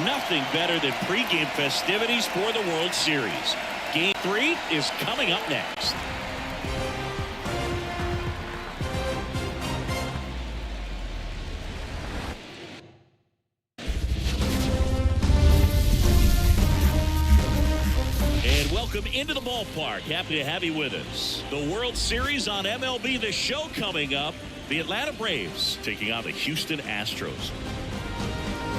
Nothing better than pregame festivities for the World Series. Game 3 is coming up next. And welcome into the ballpark. Happy to have you with us. The World Series on MLB The Show coming up. The Atlanta Braves taking on the Houston Astros.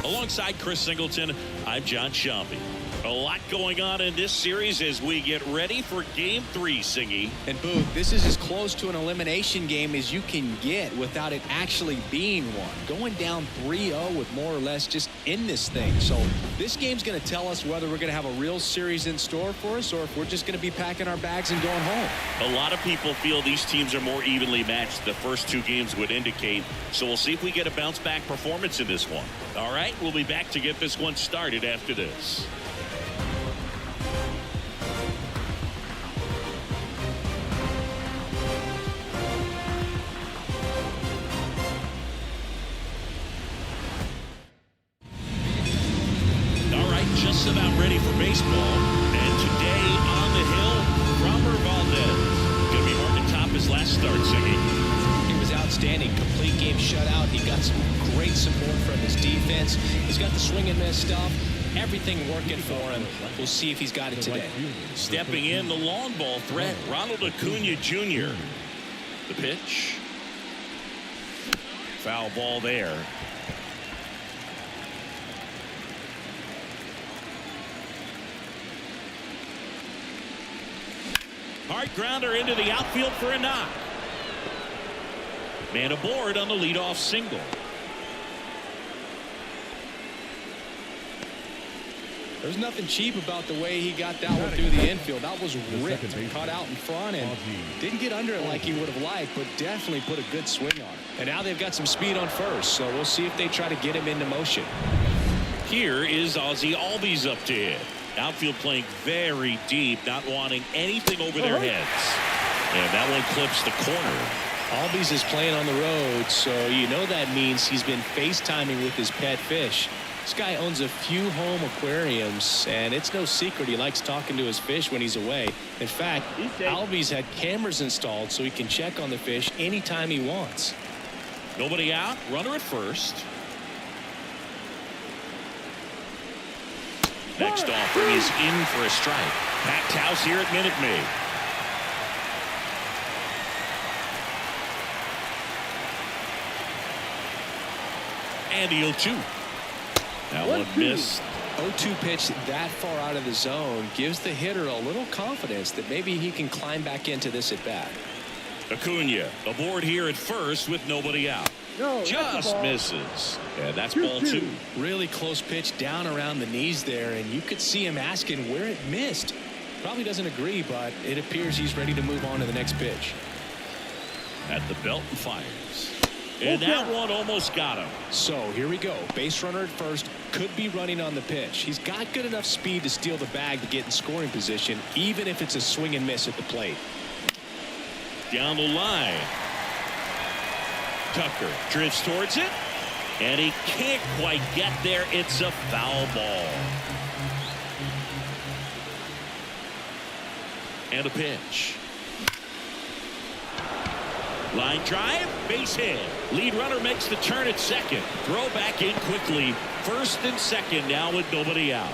Alongside Chris Singleton, I'm John Shambi. A lot going on in this series as we get ready for Game 3, Singy. And Boog, this is as close to an elimination game as you can get without it actually being one. Going down 3-0 with more or less just in this thing. So this game's going to tell us whether we're going to have a real series in store for us or if we're just going to be packing our bags and going home. A lot of people feel these teams are more evenly matched. The first two games would indicate. So we'll see if we get a bounce back performance in this one. All right, we'll be back to get this one started after this. Just about ready for baseball, and today on the hill, Robert Valdez going to be hard to top his last start, Siggy. He was outstanding. Complete game shutout. He got some great support from his defense. He's got the swing and miss stuff. Everything working for him. We'll see if he's got it today. Stepping in, the long ball threat, Ronald Acuna Jr. The pitch. Foul ball there. Hard grounder into the outfield for a knock. Man aboard on the leadoff single. There's nothing cheap about the way he got that one through the infield. That was ripped, caught out in front, and didn't get under it like he would have liked, but definitely put a good swing on it. And now they've got some speed on first, so we'll see if they try to get him into motion. Here is Ozzie Albies up to hit. Outfield playing very deep, not wanting anything over their heads. And that one clips the corner. Albies is playing on the road, so you know that means he's been FaceTiming with his pet fish. This guy owns a few home aquariums, and it's no secret he likes talking to his fish when he's away. In fact, Albies had cameras installed so he can check on the fish anytime he wants. Nobody out, runner at first. Next offering is in for a strike. Packed house here at Minute Maid. And the 0-2. That one missed. 0-2 pitch that far out of the zone gives the hitter a little confidence that maybe he can climb back into this at bat. Acuna aboard here at first with nobody out. Just misses. And that's ball 2. Really close pitch down around the knees there, and you could see him asking where it missed. Probably doesn't agree, but it appears he's ready to move on to the next pitch. At the belt and fires. And that one almost got him. So here we go. Base runner at first, could be running on the pitch. He's got good enough speed to steal the bag to get in scoring position, even if it's a swing and miss at the plate. Down the line. Tucker drifts towards it, and he can't quite get there. It's a foul ball. And a pitch. Line drive, base hit. Lead runner makes the turn at second. Throw back in quickly. First and second now with nobody out.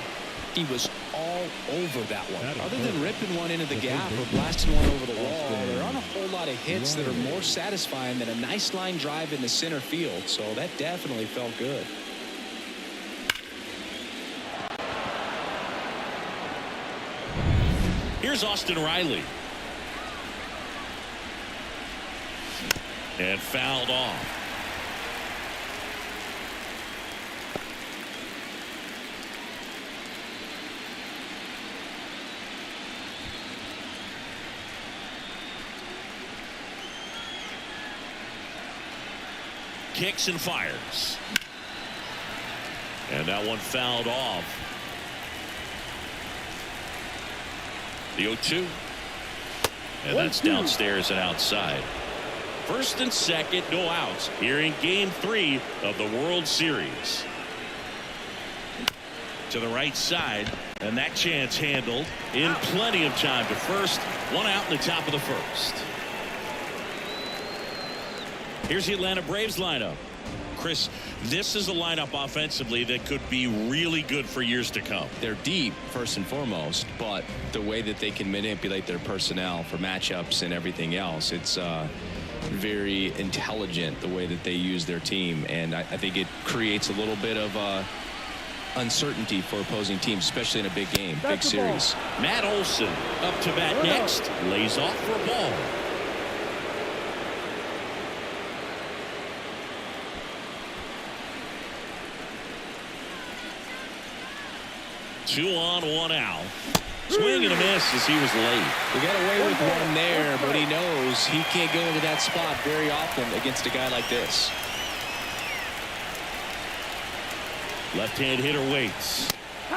He was all over that one. Other than ripping one into the gap or blasting one over the wall, there aren't a whole lot of hits that are more satisfying than a nice line drive into center field. So that definitely felt good. Here's Austin Riley. And fouled off. Kicks and fires. And that one fouled off. The 0-2. And that's downstairs and outside. First and second, no outs here in Game 3 of the World Series. to the right side, and that chance handled in plenty of time to first. One out in the top of the first. Here's the Atlanta Braves lineup. Chris, this is a lineup offensively that could be really good for years to come. They're deep, first and foremost, but the way that they can manipulate their personnel for matchups and everything else, it's very intelligent the way that they use their team, and I think it creates a little bit of uncertainty for opposing teams, especially in a big game, big series. Matt Olson up to bat next, lays off for a ball. Two on, one out. Swing and a miss as he was late. We got away with one there, but he knows he can't go into that spot very often against a guy like this. Left-hand hitter waits.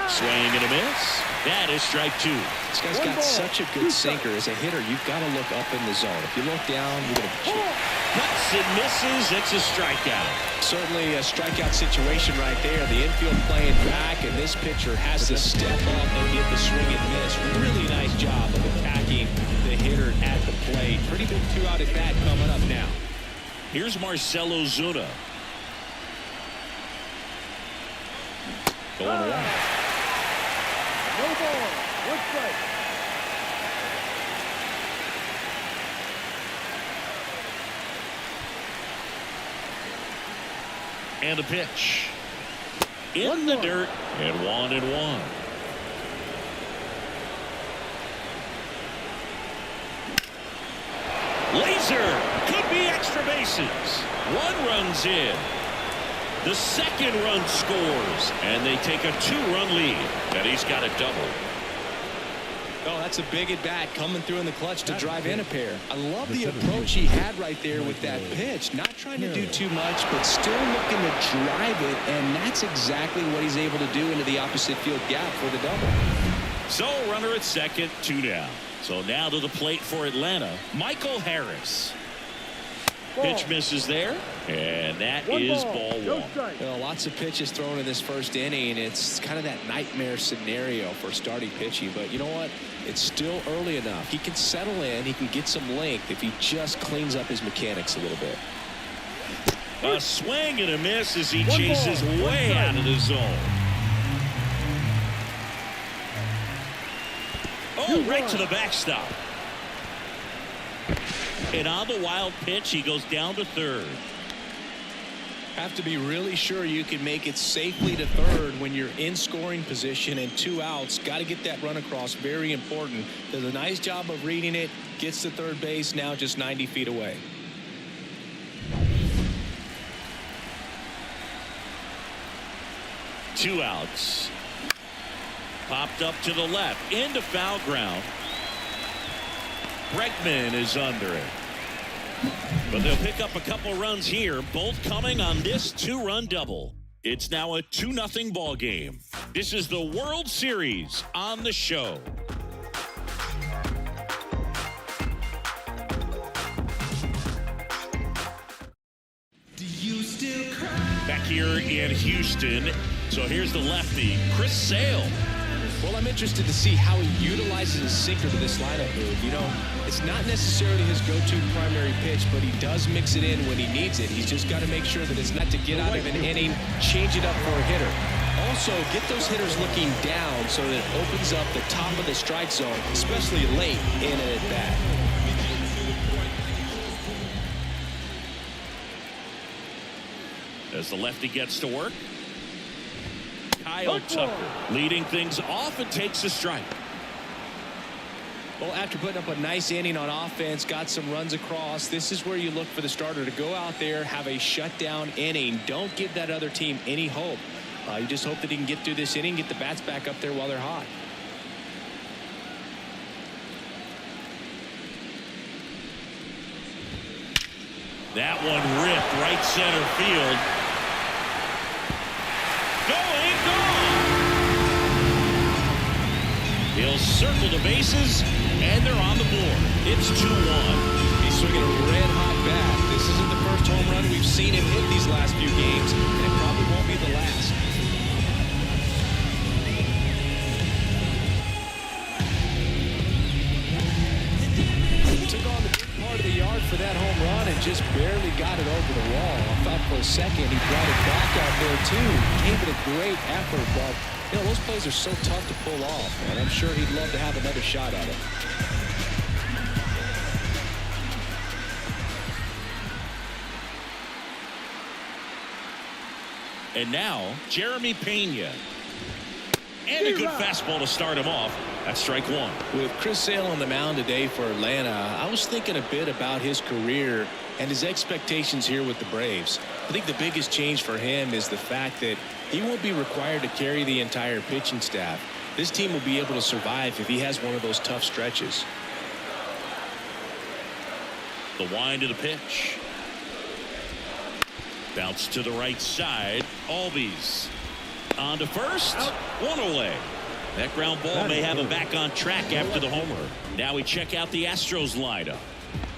Swing and a miss. That is strike two. This guy's got such a good sinker. As a hitter, you've got to look up in the zone. If you look down, you're going to shoot. Cuts and misses. It's a strikeout. Certainly a strikeout situation right there. The infield playing back, and this pitcher has to step up and get the swing and miss. Really nice job of attacking the hitter at the plate. Pretty big two-out at bat coming up now. Here's Marcell Ozuna. Going wide. No ball. One strike. And a pitch. In the dirt. And 1-1. Laser. Could be extra bases. One run's in. The second run scores, and they take a two-run lead. And he's got a double. Oh, that's a big at bat coming through in the clutch to drive in a pair. I love the approach he had right there with that pitch. Not trying to do too much, but still looking to drive it, and that's exactly what he's able to do into the opposite field gap for the double. So runner at second, two down. So now to the plate for Atlanta, Michael Harris. Pitch misses there, and that is ball one. You know, lots of pitches thrown in this first inning. It's kind of that nightmare scenario for starting pitching, but you know what? It's still early enough. He can settle in. He can get some length if he just cleans up his mechanics a little bit. A swing and a miss as he chases way out of the zone. Oh, right to the backstop. And on the wild pitch, he goes down to third. Have to be really sure you can make it safely to third when you're in scoring position and two outs. Got to get that run across. Very important. Does a nice job of reading it. Gets to third base. Now just 90 feet away. Two outs. Popped up to the left. Into foul ground. Bregman is under it. But they'll pick up a couple runs here, both coming on this two-run double. It's now a 2-0 ball game. This is the World Series on the show. Back here in Houston. So here's the lefty, Chris Sale. Well, I'm interested to see how he utilizes his sinker to this lineup move. You know, it's not necessarily his go-to primary pitch, but he does mix it in when he needs it. He's just got to make sure that it's not to get out of an inning, change it up for a hitter. Also, get those hitters looking down so that it opens up the top of the strike zone, especially late in an at-bat. As the lefty gets to work. Kyle Tucker leading things off and takes a strike. Well, after putting up a nice inning on offense, got some runs across, this is where you look for the starter to go out there, have a shutdown inning. Don't give that other team any hope. You just hope that he can get through this inning, get the bats back up there while they're hot. That one ripped right center field. Going, gone. He'll circle the bases, and they're on the board. It's 2-1. He's swinging a red-hot bat. This isn't the first home run we've seen him hit these last few games, and it probably won't be the last. a second. He brought it back out there, too. Gave it a great effort, but, you know, those plays are so tough to pull off, and I'm sure he'd love to have another shot at it. And now, Jeremy Pena. And a good fastball to start him off. That's strike one. With Chris Sale on the mound today for Atlanta, I was thinking a bit about his career and his expectations here with the Braves. I think the biggest change for him is the fact that he won't be required to carry the entire pitching staff. This team will be able to survive if he has one of those tough stretches. The wind of the pitch. Bounce to the right side. Albies on to first. One away. That ground ball may have him back on track after the homer. Now we check out the Astros lineup.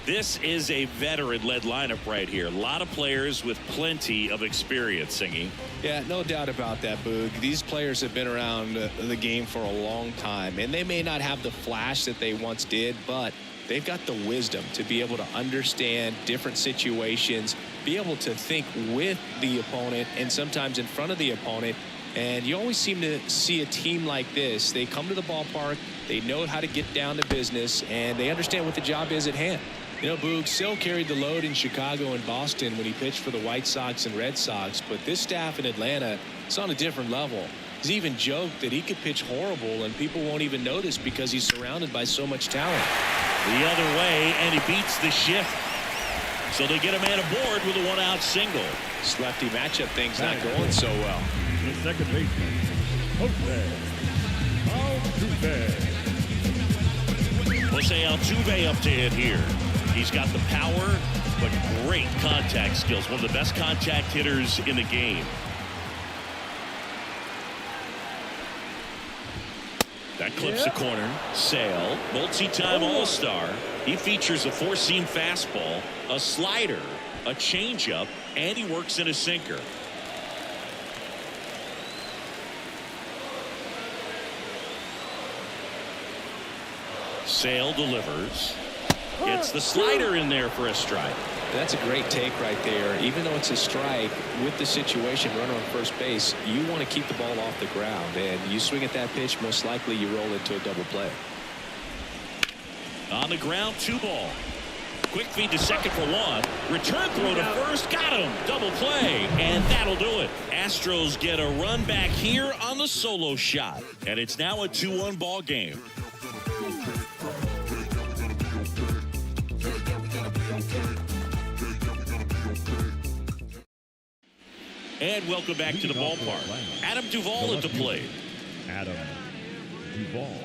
This is a veteran-led lineup right here. A lot of players with plenty of experience, Singing. Yeah, no doubt about that, Boog. These players have been around the game for a long time, and they may not have the flash that they once did, but they've got the wisdom to be able to understand different situations, be able to think with the opponent and sometimes in front of the opponent. And you always seem to see a team like this. They come to the ballpark, they know how to get down to business, and they understand what the job is at hand. You know, Boog, Sale carried the load in Chicago and Boston when he pitched for the White Sox and Red Sox, but this staff in Atlanta is on a different level. He's even joked that he could pitch horrible and people won't even notice because he's surrounded by so much talent. The other way, and he beats the shift. So they get a man aboard with a one-out single. This lefty matchup thing's not going so well. The second baseman, Jose Altuve up to hit here. He's got the power, but great contact skills. One of the best contact hitters in the game. That clips the corner. Sale, multi-time All-Star. He features a four-seam fastball, a slider, a changeup, and he works in a sinker. Sale delivers. Gets the slider in there for a strike. That's a great take right there. Even though it's a strike, with the situation, runner on first base, you want to keep the ball off the ground. And you swing at that pitch, most likely you roll into a double play. On the ground, 2-ball. Quick feed to second for one. Return throw to first. Got him. Double play. And that'll do it. Astros get a run back here on the solo shot. And it's now a 2-1 ball game. And welcome back to the ballpark. Adam Duvall at the plate. Adam Duvall.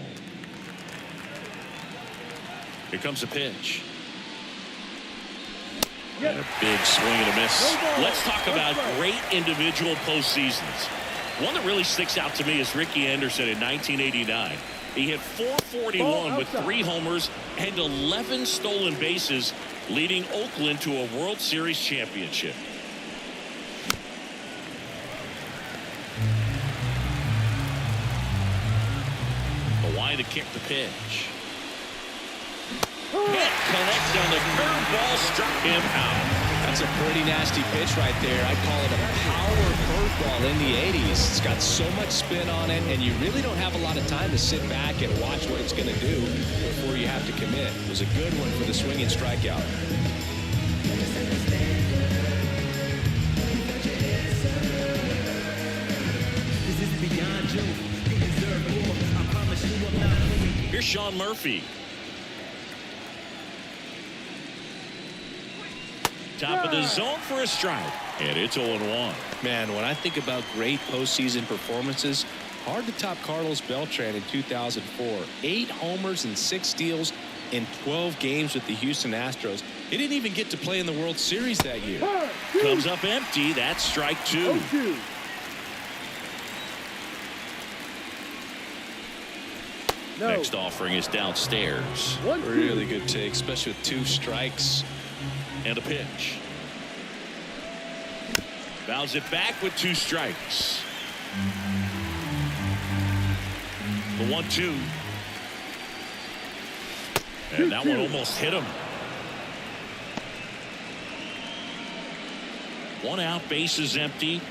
Here comes a pitch. And a big swing and a miss. Let's talk about great individual postseasons. One that really sticks out to me is Ricky Anderson in 1989. He hit .441 with 3 homers and 11 stolen bases, leading Oakland to a World Series championship. The line to kick the pitch. Hit connects on the curveball, struck him out. That's a pretty nasty pitch right there. I'd call it a power curveball in the 80s. It's got so much spin on it, and you really don't have a lot of time to sit back and watch what it's going to do before you have to commit. It was a good one for the swinging strikeout. Here's Sean Murphy. Top of the zone for a strike. And it's 0-1. Man, when I think about great postseason performances, hard to top Carlos Beltran in 2004. 8 homers and 6 steals in 12 games with the Houston Astros. He didn't even get to play in the World Series that year. Comes up empty. That's strike 2. Next offering is downstairs. Really good take, especially with 2 strikes. And a pitch. Bounds it back with 2 strikes. The 1-2. And that one almost hit him. One out, bases empty.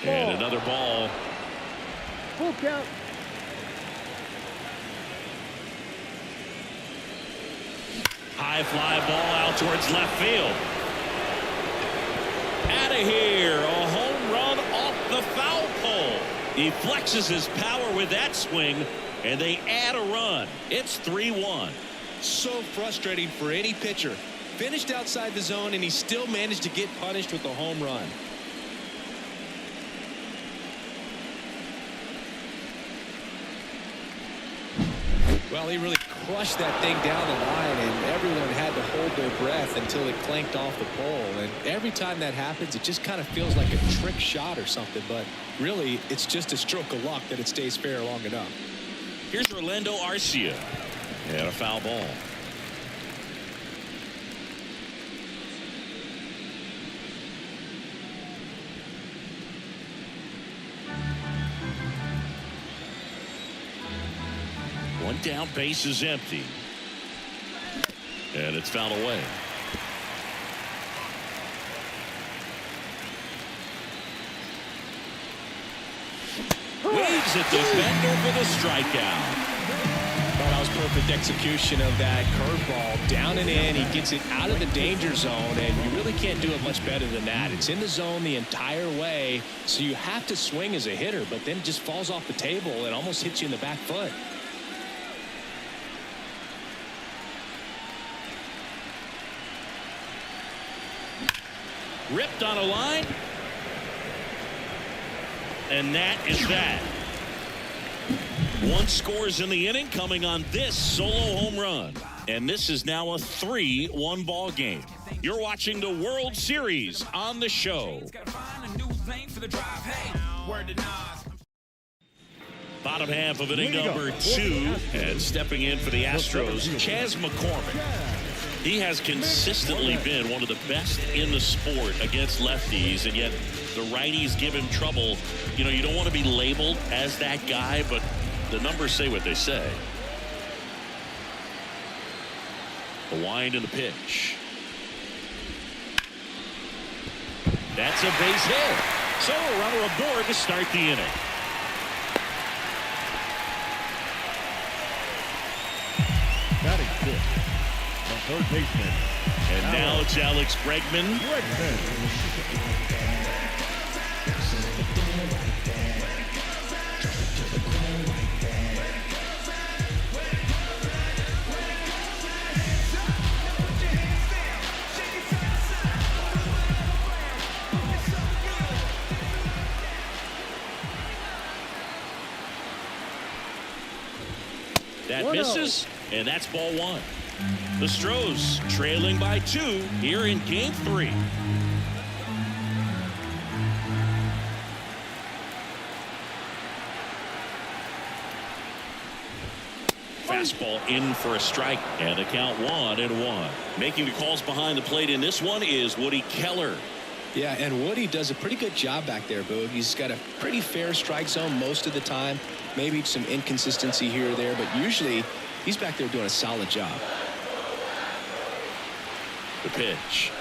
And another ball. Full count. High fly ball out towards left field. Out of here. A home run off the foul pole. He flexes his power with that swing, and they add a run. It's 3-1. So frustrating for any pitcher. Finished outside the zone, and he still managed to get punished with a home run. Well, he really crushed that thing down the line, and everyone had to hold their breath until it clanked off the pole. And every time that happens, it just kind of feels like a trick shot or something. But really, it's just a stroke of luck that it stays fair long enough. Here's Orlando Arcia. And a foul ball. One down, base is empty. And it's fouled away. Waves at the defender for the strikeout. Well, that was perfect execution of that curveball. Down and in, he gets it out of the danger zone, and you really can't do it much better than that. It's in the zone the entire way, so you have to swing as a hitter, but then it just falls off the table and almost hits you in the back foot. Ripped on a line. And that is that. One scores in the inning coming on this solo home run. And this is now a 3-1 ball game. You're watching the World Series on the show. Bottom half of inning number 2. And stepping in for the Astros, Chas McCormick. He has consistently been one of the best in the sport against lefties, and yet the righties give him trouble. You know, you don't want to be labeled as that guy, but the numbers say what they say. The wind and the pitch. That's a base hit. So a runner aboard to start the inning. Batting fifth. Third baseman. And now it's Alex Bregman. That misses, and that's ball 1. The Astros trailing by 2 here in game 3. Fastball in for a strike, and the count 1-1. Making the calls behind the plate in this one is Woody Keller. Yeah, and Woody does a pretty good job back there, Boog. He's got a pretty fair strike zone most of the time. Maybe some inconsistency here or there, but usually he's back there doing a solid job. The pitch.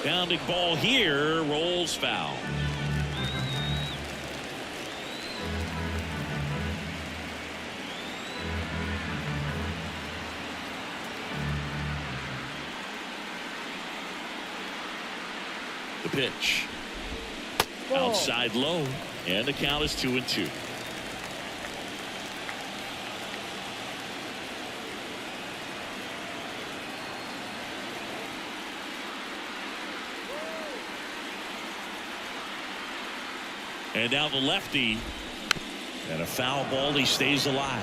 Bounding ball here, rolls foul. The pitch. Outside low, and the count is 2-2. And now the lefty, and a foul ball. He stays alive.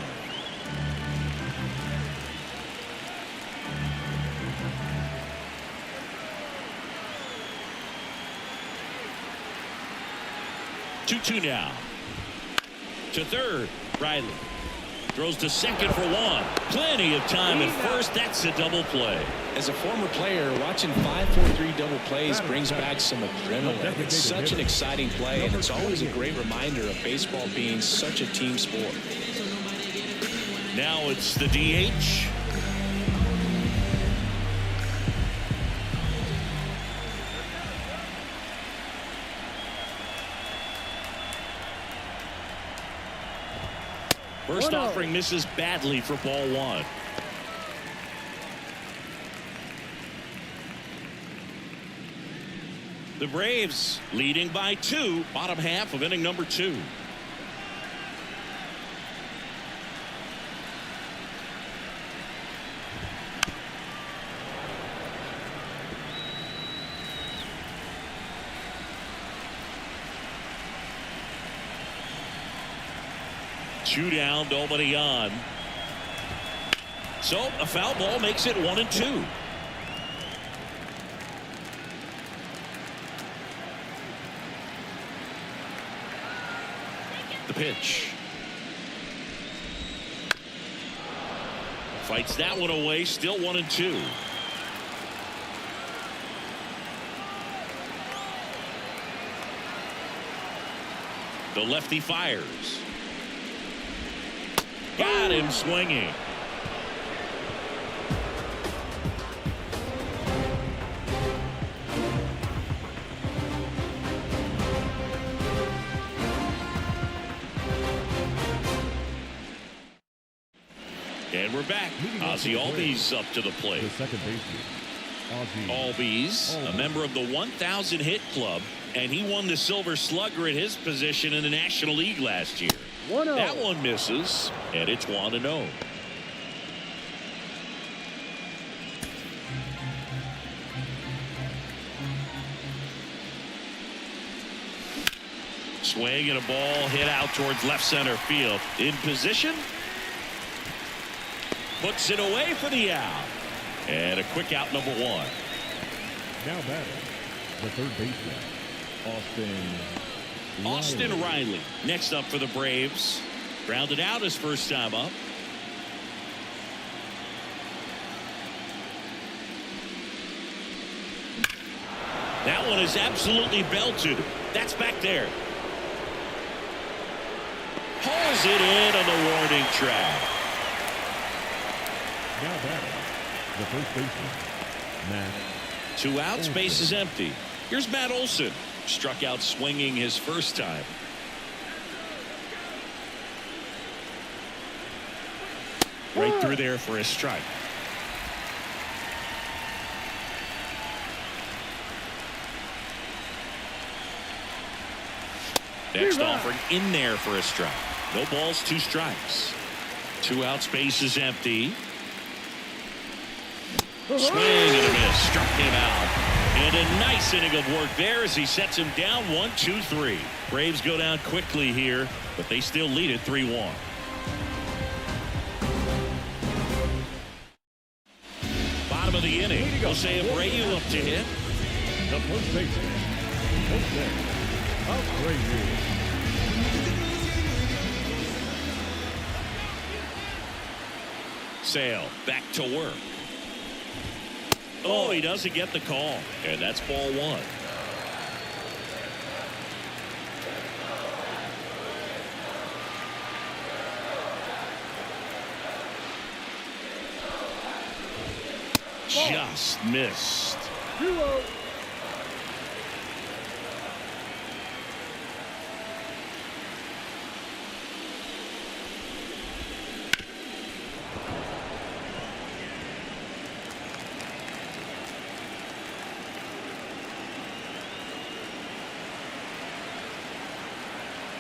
Two now. To third, Riley throws to second for 1. Plenty of time at first. That's a double play. As a former player, watching 5-4-3 double plays brings back some adrenaline. It's such an exciting play, and it's always a great reminder of baseball being such a team sport. Now it's the DH. First 1-0. offering misses badly for ball one. The Braves leading by 2, bottom half of inning number 2. Two down, nobody on. So a foul ball makes it 1-2. The pitch. Fights that one away, still 1-2. The lefty fires. Got him swinging. And we're back. Ozzie Albies up to the plate. The second baseman, Albies, a member of the 1,000 hit club, and he won the Silver Slugger at his position in the National League last year. 1-0. That one misses, and it's 1-0. Swing and a ball hit out towards left center field. In position. Puts it away for the out. And a quick out, number 1. now batting, the third baseman, Austin Riley next up for the Braves. Grounded out his first time up. That one is absolutely belted. That's back there. Pulls it in on the warning track. now batting, the first baseman, Matt. 2 outs, base is empty. Here's Matt Olson. Struck out swinging his first time. Right through there for a strike. Next offering in there for a strike. No balls, 2 strikes. 2 outs, base is empty. Swing and a miss. Struck him out. And a nice inning of work there as he sets him down 1-2-3. Braves go down quickly here, but they still lead it 3-1. Bottom of the inning. Jose Abreu up to hit. The first baseman, Jose Abreu. Sale back to work. Oh, he doesn't get the call. And that's ball 1. Just missed. 2-0.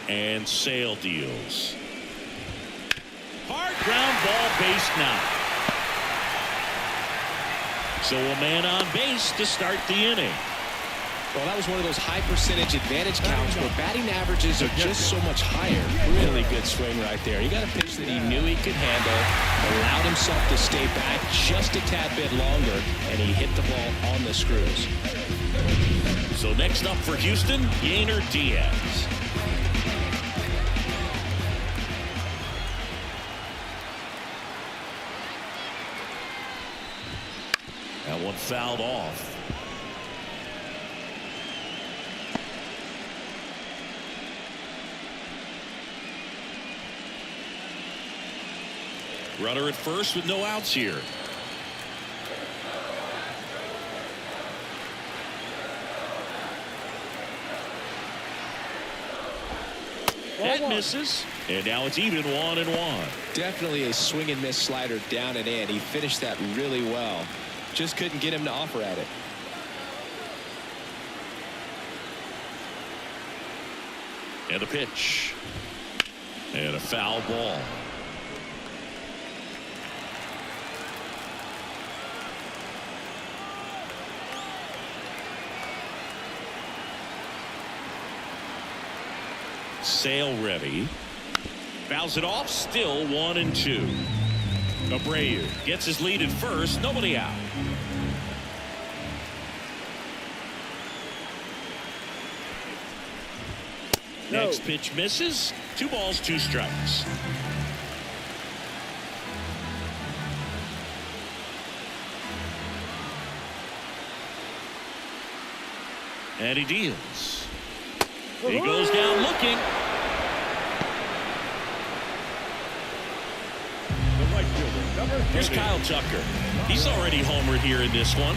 And Sale deals. Hard ground ball, base knock. So a man on base to start the inning. Well, that was one of those high percentage advantage counts where batting averages are just so much higher. Really good swing right there. He got a pitch that he knew he could handle, allowed himself to stay back just a tad bit longer, and he hit the ball on the screws. So next up for Houston, Yainer Diaz. That one fouled off. Runner at first with no outs here. That misses. And now it's even 1-1. Definitely a swing and miss slider down and in. He finished that really well. Just couldn't get him to offer at it. And the pitch. And a foul ball. Sale ready. Fouls it off. Still 1-2. Abreu gets his lead at first. Nobody out. No. Next pitch misses. 2 balls, 2 strikes. And he deals. He goes down looking. The right fielder, number 30. Here's Kyle Tucker. He's already homered here in this one.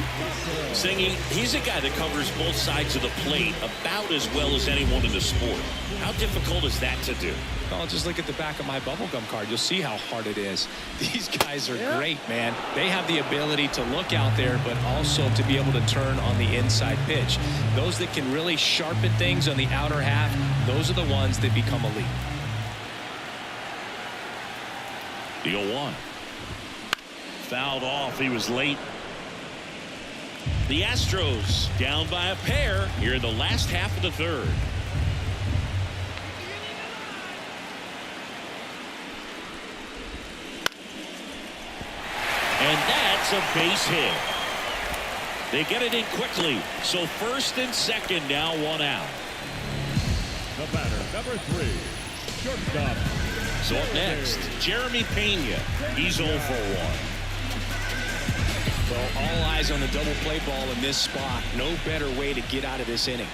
Singing, he's a guy that covers both sides of the plate about as well as anyone in the sport. How difficult is that to do? Oh, just look at the back of my bubblegum card. You'll see how hard it is. These guys are great, man. They have the ability to look out there, but also to be able to turn on the inside pitch. Those that can really sharpen things on the outer half, those are the ones that become elite. The 0-1. Fouled off. He was late. The Astros down by a pair here in the last half of the third. And that's a base hit. They get it in quickly. So first and second, now 1 out. The batter, number 3. Shortstop. So up next, Jeremy Pena. He's 0 for 1. Well, all eyes on the double play ball in this spot. No better way to get out of this inning.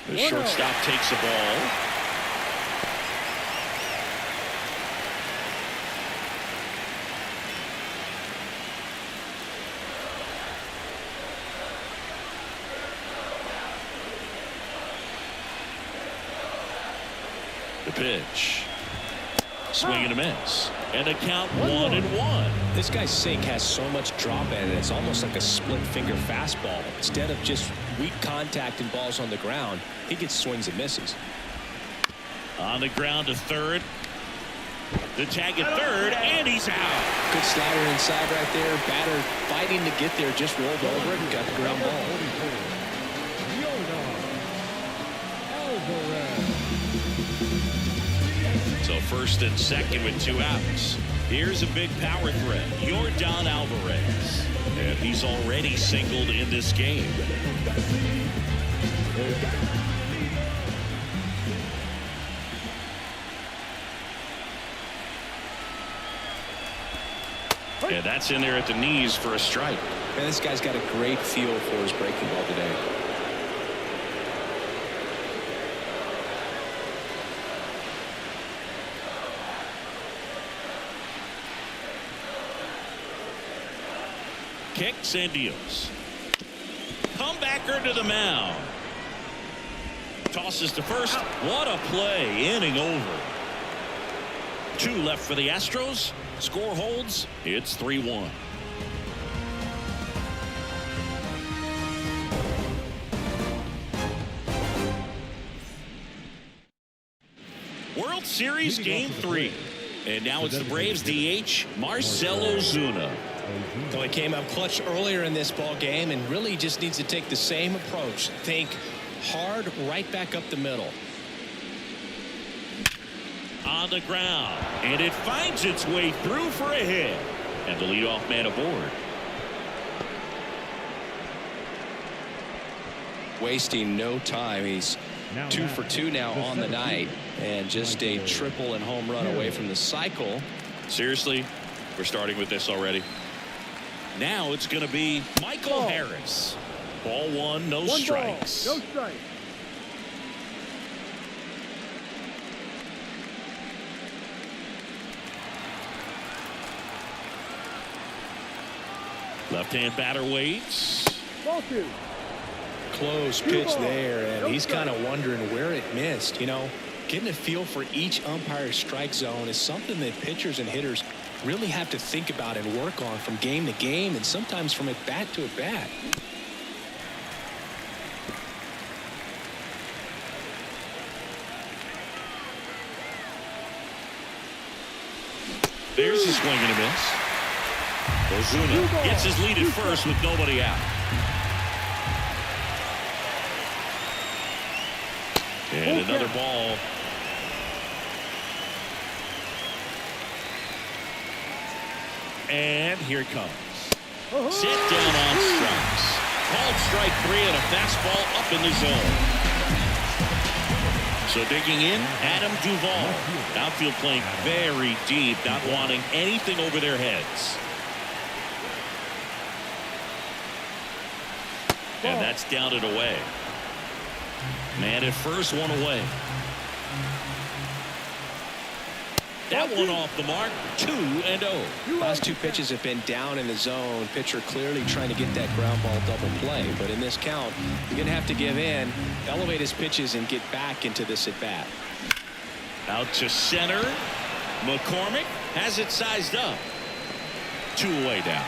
The shortstop takes the ball. The pitch. Swing and a miss. And a count 1-1. This guy's sink has so much drop in it. It's almost like a split finger fastball. Instead of just weak contact and balls on the ground, he gets swings and misses. On the ground to third. The tag at third, and he's out. Good slider inside right there. Batter fighting to get there, just rolled over it and got the ground ball. So first and second with 2 outs. Here's a big power threat, Yordan Alvarez. And he's already singled in this game. And that's in there at the knees for a strike. Man, this guy's got a great feel for his breaking ball today. Kicks and deals. Comebacker to the mound. Tosses to first. What a play. Inning over. 2 left for the Astros. Score holds. It's 3-1. World Series Game 3. And now it's the Braves DH, Marcell Ozuna. So he came up clutch earlier in this ball game and really just needs to take the same approach. Think hard right back up the middle. On the ground, and it finds its way through for a hit. And the leadoff man aboard. Wasting no time. He's 2 for 2 now on the night, and just a triple and home run away from the cycle. Seriously, we're starting with this already. Now it's going to be Michael Harris. Ball 1, no strikes. No strikes. Left-hand batter waits. Ball 2. close pitch there, and he's kind of wondering where it missed. You know, getting a feel for each umpire's strike zone is something that pitchers and hitters really have to think about and work on from game to game, and sometimes from at bat to at bat. There's a swing and a miss. Ozuna gets his lead at first with nobody out. And another ball. And here it comes. Set down on strikes. Called strike 3 and a fastball up in the zone. So digging in, Adam Duvall. Outfield playing very deep, not wanting anything over their heads. And that's down and away. Man at first, one away. That one off the mark, 2-0. Last two pitches have been down in the zone. Pitcher clearly trying to get that ground ball double play. But in this count, you're going to have to give in, elevate his pitches, and get back into this at bat. Out to center. McCormick has it sized up. 2 away down.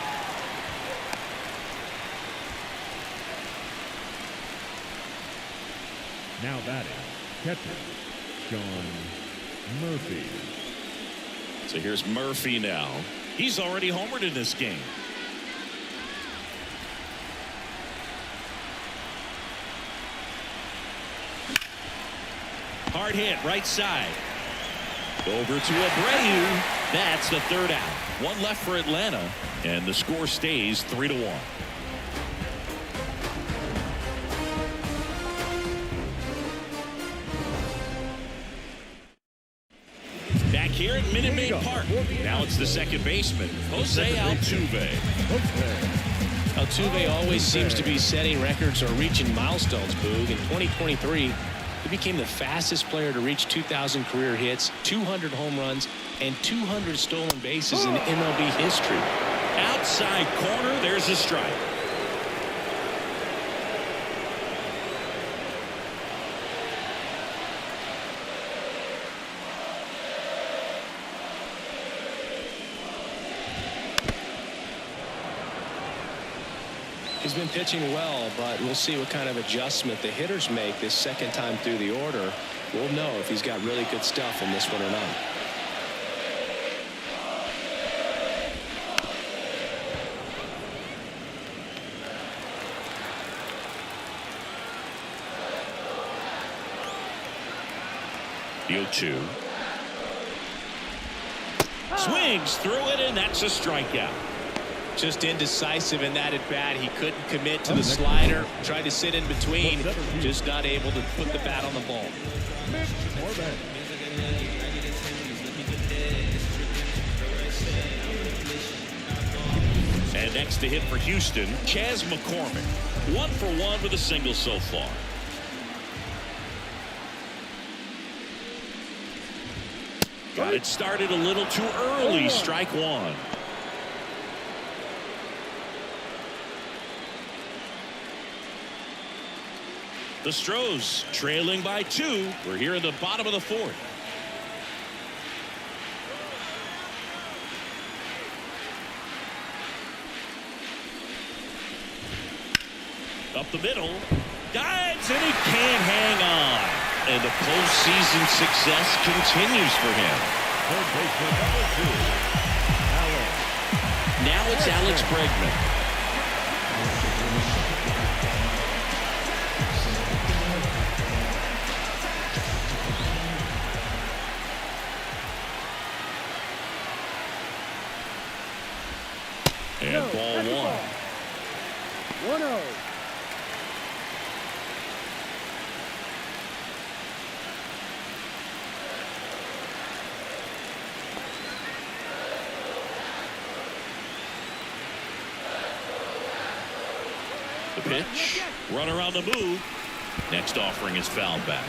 Now batting, catcher, Sean Murphy. So here's Murphy now. He's already homered in this game. Hard hit right side. Over to Abreu. That's the third out. One left for Atlanta, and the score stays 3-1. Back here at Minute Maid Park. Now it's the second baseman, Jose Altuve. Altuve always seems to be setting records or reaching milestones, Boog. In 2023, he became the fastest player to reach 2,000 career hits, 200 home runs, and 200 stolen bases in MLB history. Outside corner, there's a strike. He's been pitching well, but we'll see what kind of adjustment the hitters make this second time through the order. We'll know if he's got really good stuff in this one or not. The 0-2. Swings through it, and that's a strikeout. Just indecisive in that at bat. He couldn't commit to the slider. Tried to sit in between. Just not able to put the bat on the ball. And next to hit for Houston, Chas McCormick. 1 for 1 with a single so far. Got it started a little too early. Strike 1. The Astros trailing by 2. We're here in the bottom of the 4th. Up the middle. Dives, and he can't hang on. And the postseason success continues for him. Now it's Alex Bregman. And ball 1. 1-0. The pitch. Runner on the move. Next offering is fouled back.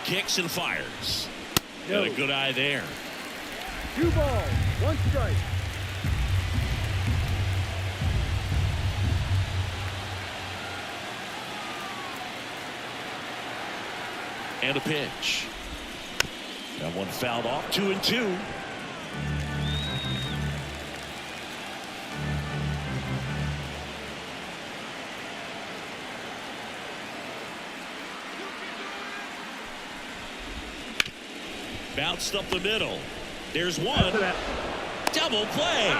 Kicks and fires. Got a good eye there. 2 balls, 1 strike. And a pitch. That one fouled off. 2-2. Bounced up the middle. There's one. Double play.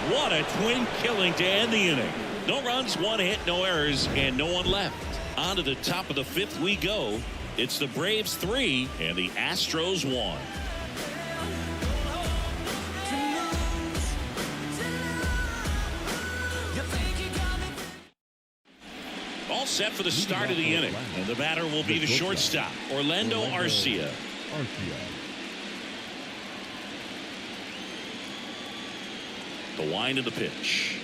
What a twin killing to end the inning. No runs, 1 hit, no errors, and no one left. On to the top of the 5th we go. It's the Braves 3 and the Astros 1. All set for the start of the inning. And the batter will be the shortstop, Orlando Arcia. The wind of the pitch.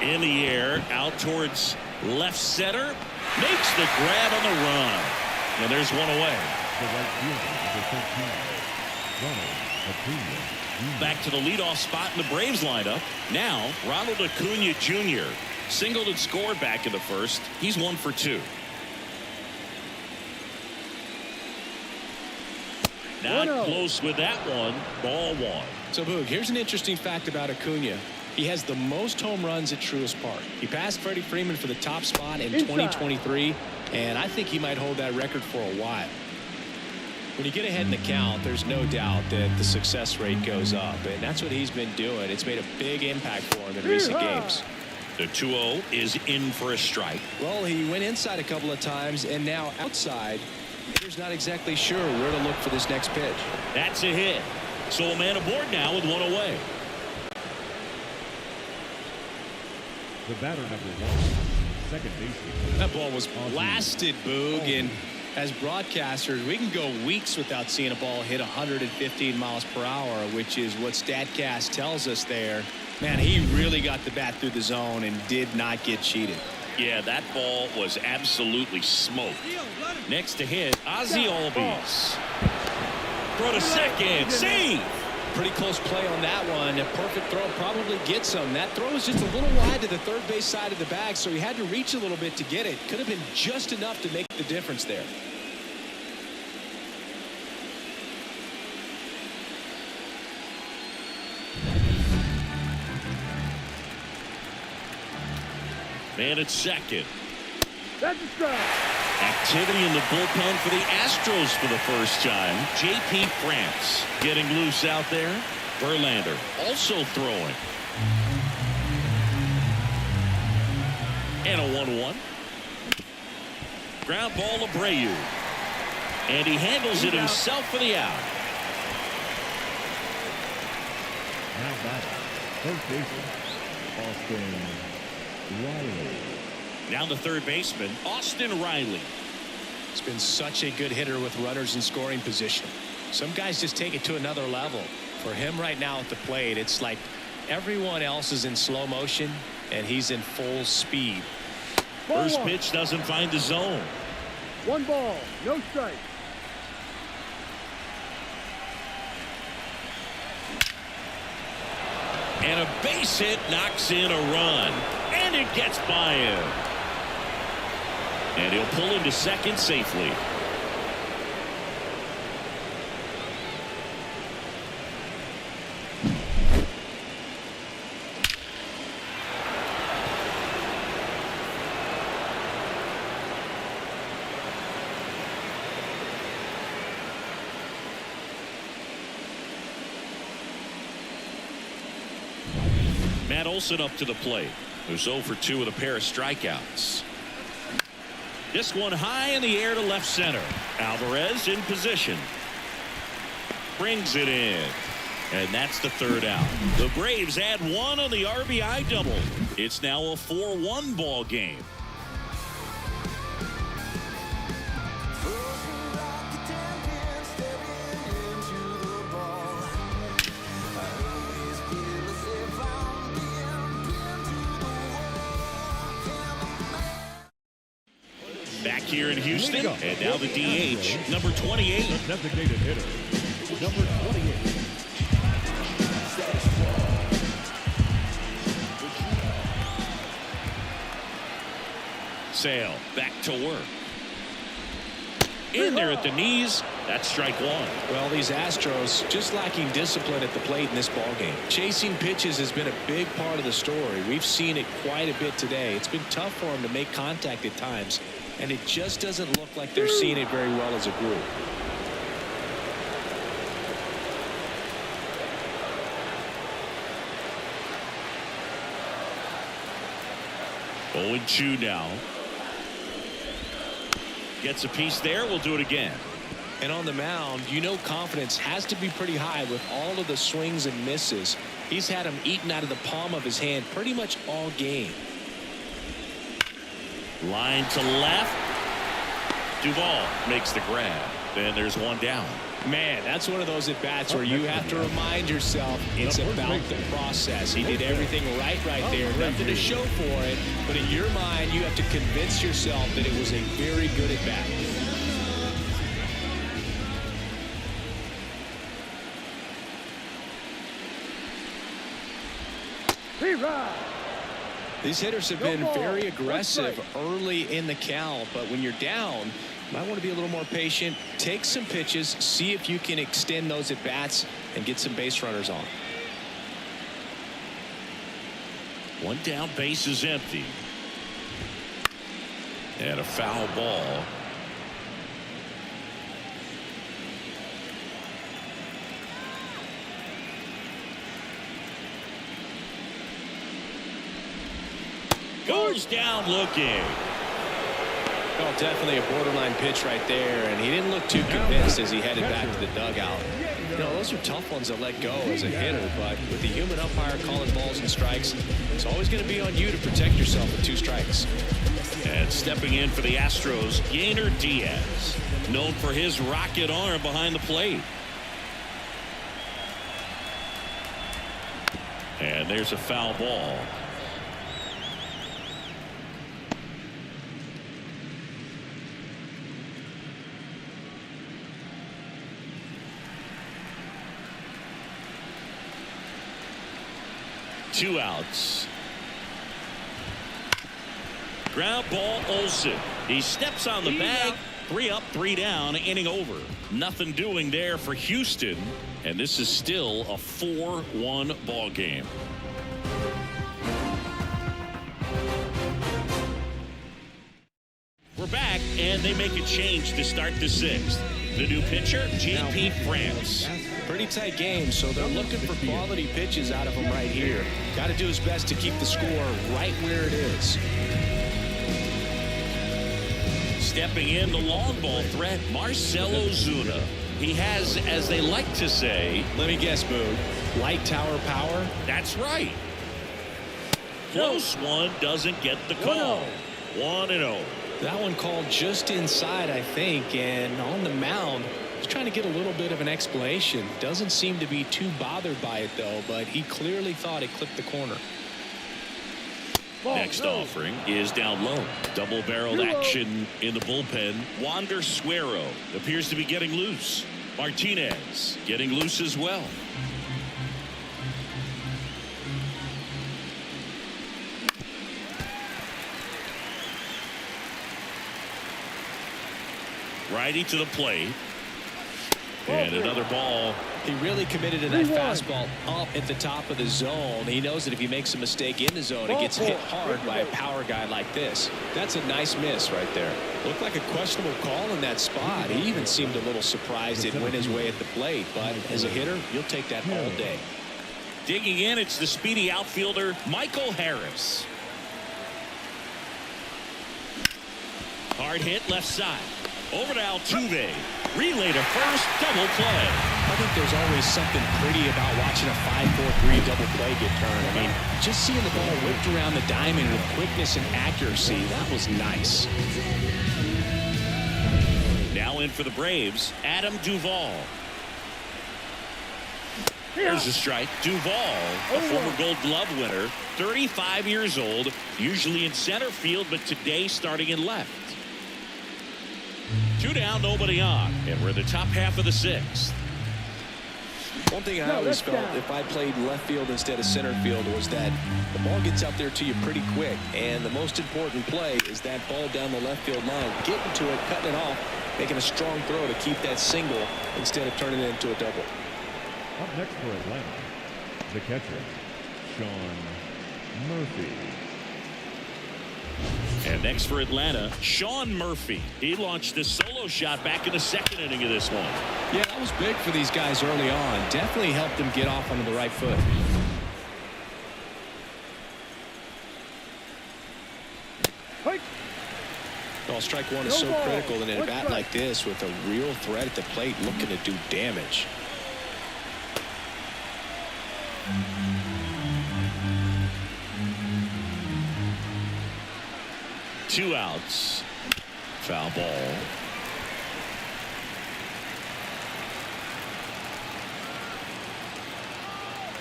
In the air, out towards left center. Makes the grab on the run. And there's one away. Back to the leadoff spot in the Braves lineup. Now, Ronald Acuna Jr. singled and scored back in the first. He's 1 for 2. Not close with that one. Ball 1. So, Boog, here's an interesting fact about Acuna. He has the most home runs at Truist Park. He passed Freddie Freeman for the top spot in 2023, and I think he might hold that record for a while. When you get ahead in the count, there's no doubt that the success rate goes up, and that's what he's been doing. It's made a big impact for him in recent games. The 2-0 is in for a strike. Well, he went inside a couple of times, and now outside. He's not exactly sure where to look for this next pitch. That's a hit. So a man aboard now with 1 away. The batter number 1, second baseman. That ball was blasted, Boog, and as broadcasters, we can go weeks without seeing a ball hit 115 miles per hour, which is what StatCast tells us there. Man, he really got the bat through the zone and did not get cheated. Yeah, that ball was absolutely smoked. Next to hit, Ozzie Albies. Throw to second. Save. Pretty close play on that one. A perfect throw probably gets him. That throw was just a little wide to the third base side of the bag, so he had to reach a little bit to get it. Could have been just enough to make the difference there. Man at second. That's a strike. Activity in the bullpen for the Astros for the first time. J.P. France getting loose out there. Verlander also throwing. And a 1-1. Ground ball to Abreu. And he handles it himself for the out. Now batter, first baseman, Austin Riley. Now the third baseman, Austin Riley. He's been such a good hitter with runners in scoring position. Some guys just take it to another level. For him right now at the plate, it's like everyone else is in slow motion and he's in full speed. First pitch doesn't find the zone. 1 ball, no strike. And a base hit knocks in a run. And it gets by him. And he'll pull into second safely. Matt Olson up to the plate. Who's 0 for 2 with a pair of strikeouts. This one high in the air to left center. Alvarez in position. Brings it in. And that's the third out. The Braves add 1 on the RBI double. It's now a 4-1 ball game. Back here in Houston. And now the DH, number 28. The designated hitter, number 28. Sale back to work. In there at the knees. That's strike one. Well, these Astros just lacking discipline at the plate in this ballgame. Chasing pitches has been a big part of the story. We've seen it quite a bit today. It's been tough for them to make contact at times, and it just doesn't look like they're seeing it very well as a group. 0-2 now. Gets a piece there. We'll do it again. And on the mound, you know confidence has to be pretty high with all of the swings and misses. He's had them eaten out of the palm of his hand pretty much all game. Line to left. Duvall makes the grab. Then there's one down. Man, that's one of those at-bats where you have to remind yourself it's about the process. He did everything right there. Nothing to show for it. But in your mind, you have to convince yourself that it was a very good at-bat. These hitters have been very aggressive early in the count, but when you're down, you might want to be a little more patient. Take some pitches, see if you can extend those at bats and get some base runners on. One down, base is empty. And a foul ball. Goes down looking. Well, definitely a borderline pitch right there, and he didn't look too convinced as he headed back to the dugout. You know, those are tough ones to let go as a hitter, but with the human umpire calling balls and strikes, it's always going to be on you to protect yourself with 2 strikes. And stepping in for the Astros, Yainer Diaz, known for his rocket arm behind the plate. And there's a foul ball. Two outs. Ground ball, Olsen. He steps on the bag. 3 up, 3 down, inning over. Nothing doing there for Houston, and this is still a 4-1 ball game. We're back, and they make a change to start the 6th. The new pitcher, J.P. France. Pretty tight game, so they're looking for quality pitches out of him right here. Got to do his best to keep the score right where it is. Stepping in, the long ball threat, Marcell Ozuna. He has, as they like to say, let me guess, Boog, light tower power? That's right. Close one, doesn't get the call. 1-0. That one called just inside, I think, and on the mound, he's trying to get a little bit of an explanation. Doesn't seem to be too bothered by it, though, but he clearly thought it clipped the corner. Next offering is down low. Double-barreled action in the bullpen. Wander Suero appears to be getting loose. Martinez getting loose as well. Righty to the plate. And another ball. He really committed to that fastball up at the top of the zone. He knows that if he makes a mistake in the zone, it gets hit hard by a power guy like this. That's a nice miss right there. Looked like a questionable call in that spot. He even seemed a little surprised it went his way at the plate. But as a hitter, you'll take that all day. Digging in, it's the speedy outfielder, Michael Harris. Hard hit left side. Over to Altuve. Relay to first. Double play. I think there's always something pretty about watching a 5-4-3 double play get turned. I mean, just seeing the ball whipped around the diamond with quickness and accuracy, that was nice. Now in for the Braves, Adam Duvall. Here's a strike. Duvall, a former Gold Glove winner, 35 years old, usually in center field, but today starting in left. Two down, nobody on, and we're in the top half of the sixth. One thing I always felt if I played left field instead of center field was that the ball gets out there to you pretty quick, and the most important play is that ball down the left field line, getting to it, cutting it off, making a strong throw to keep that single instead of turning it into a double. Up next for Atlanta, the catcher, Sean Murphy. And next for Atlanta, Sean Murphy. He launched this solo shot back in the second inning of this one. Yeah, that was big for these guys early on. Definitely helped them get off onto the right foot. Well, strike one is so critical in a bat like this with a real threat at the plate looking to do damage. Two outs. Foul ball.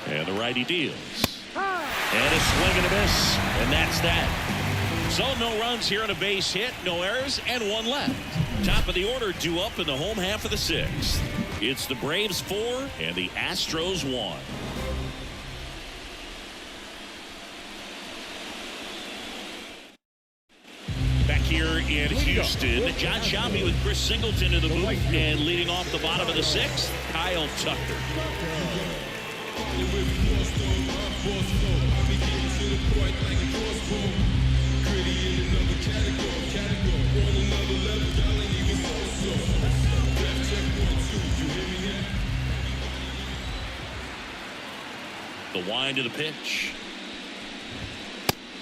And the righty deals. And a swing and a miss. And that's that. So no runs here on a base hit, no errors, and one left. Top of the order due up in the home half of the sixth. It's the Braves 4 and the Astros 1. Here in Houston, John Shambi with Chris Singleton in the booth, and leading off the bottom of the sixth, Kyle Tucker. The wind of the pitch.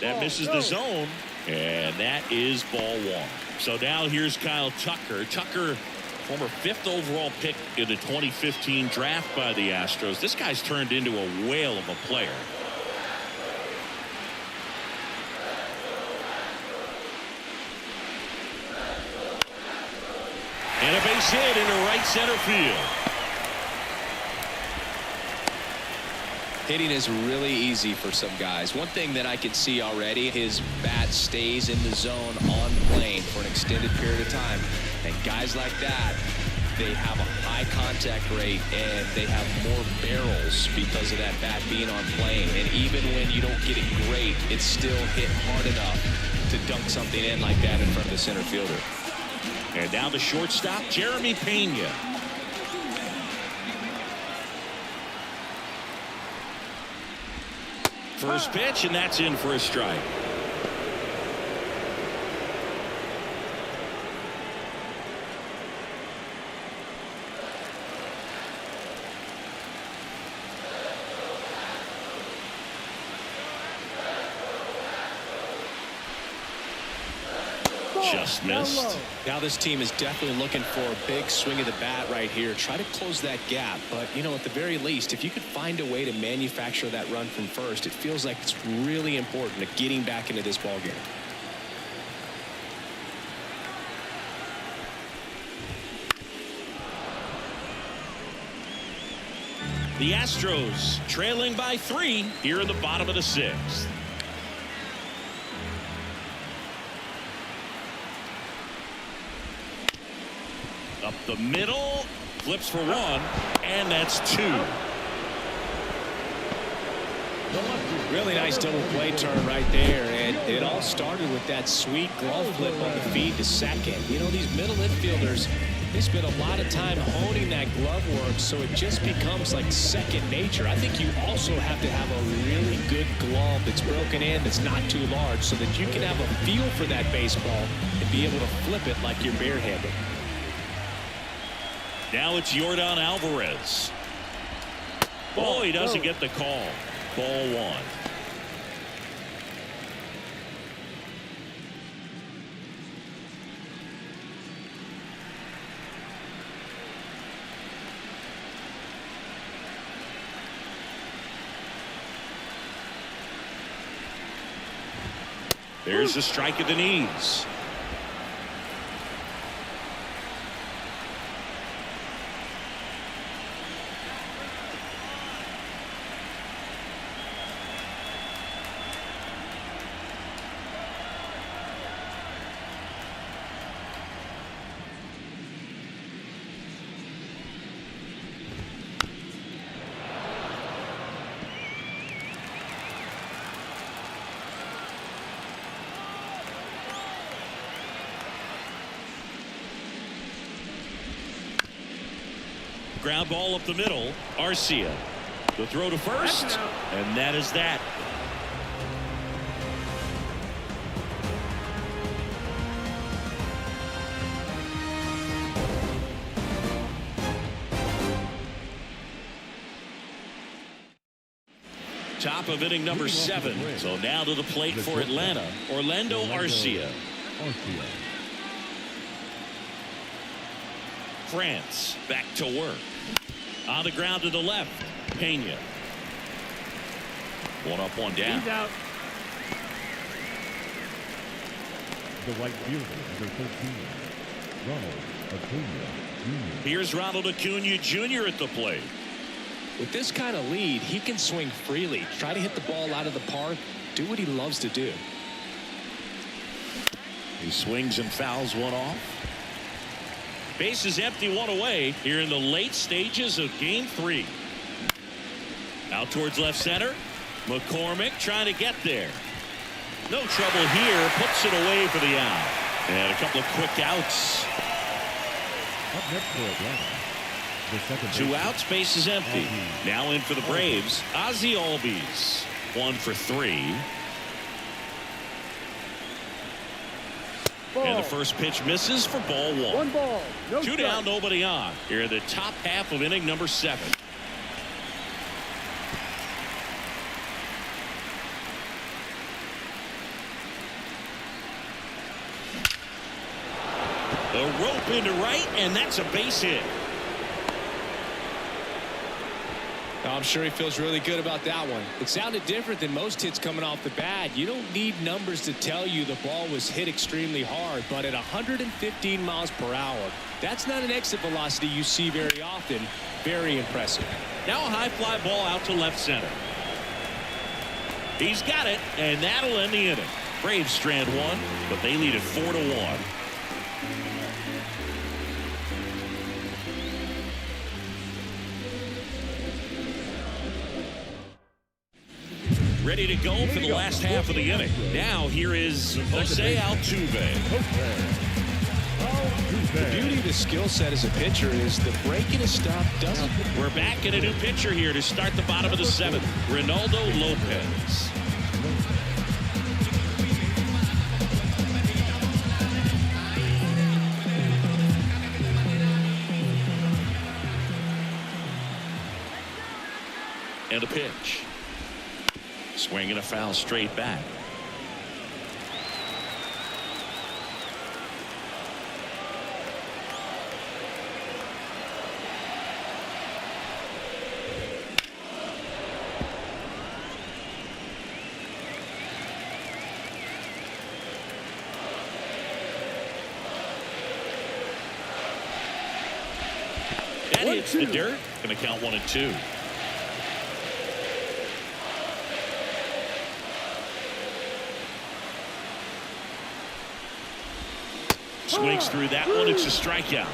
That misses the zone. And that is ball one. So now here's Kyle Tucker. Tucker, former 5th overall pick in the 2015 draft by the Astros. This guy's turned into a whale of a player. And a base hit into right center field. Hitting is really easy for some guys. One thing that I can see already, his bat stays in the zone on plane for an extended period of time. And guys like that, they have a high contact rate and they have more barrels because of that bat being on plane. And even when you don't get it great, it's still hit hard enough to dunk something in like that in front of the center fielder. And now the shortstop, Jeremy Pena. First pitch, and that's in for a strike. Just missed. Now this team is definitely looking for a big swing of the bat right here. Try to close that gap. But, you know, at the very least, if you could find a way to manufacture that run from first, it feels like it's really important to getting back into this ball game. The Astros trailing by 3 here in the bottom of the sixth. Up the middle, flips for one, and that's 2. Really nice double play turn right there, and it all started with that sweet glove flip on the feed to second. You know, these middle infielders, they spend a lot of time honing that glove work, so it just becomes like second nature. I think you also have to have a really good glove that's broken in, that's not too large, so that you can have a feel for that baseball and be able to flip it like you're barehanded. Now it's Yordan Alvarez. Oh, he doesn't get the call. Ball 1. There's a strike at the knees. ground ball up the middle. Arcia. The throw to first. And that is that. Top of inning number 7. So now to the plate for Atlanta. Orlando Arcia. France back to work. On the ground to the left. Pena. One up, one down. He's out. The right fielder, number 13, Ronald Acuna Jr. Here's Ronald Acuna Jr. at the plate. With this kind of lead, he can swing freely, try to hit the ball out of the park, do what he loves to do. He swings and fouls one off. Base is empty, one away here in the late stages of game 3. Out towards left center. McCormick trying to get there. No trouble here. Puts it away for the out. And a couple of quick outs. Up next for Atlanta. The second 2 outs, base is empty. Now in for the Braves, Ozzie Albies. 1 for 3. Ball. And the first pitch misses for ball 1. 1 ball. No 2 strike. down, nobody on. Here in the top half of inning number 7. A rope into right, and that's a base hit. I'm sure he feels really good about that one. It sounded different than most hits coming off the bat. You don't need numbers to tell you the ball was hit extremely hard, but at 115 miles per hour, that's not an exit velocity you see very often. Very impressive. Now a high fly ball out to left center. He's got it, and that'll end the inning. Braves strand 1, but they lead it 4-1. Ready to go for the last half of the inning. Now here is Jose Altuve. The beauty of his skill set as a pitcher is the break in his stuff doesn't. We're back in a new pitcher here to start the bottom of the 7th. Ronaldo Lopez. And a pitch. Swing and a foul straight back. That hits the dirt. Going to count 1-2. Swings through that one. It's a strikeout.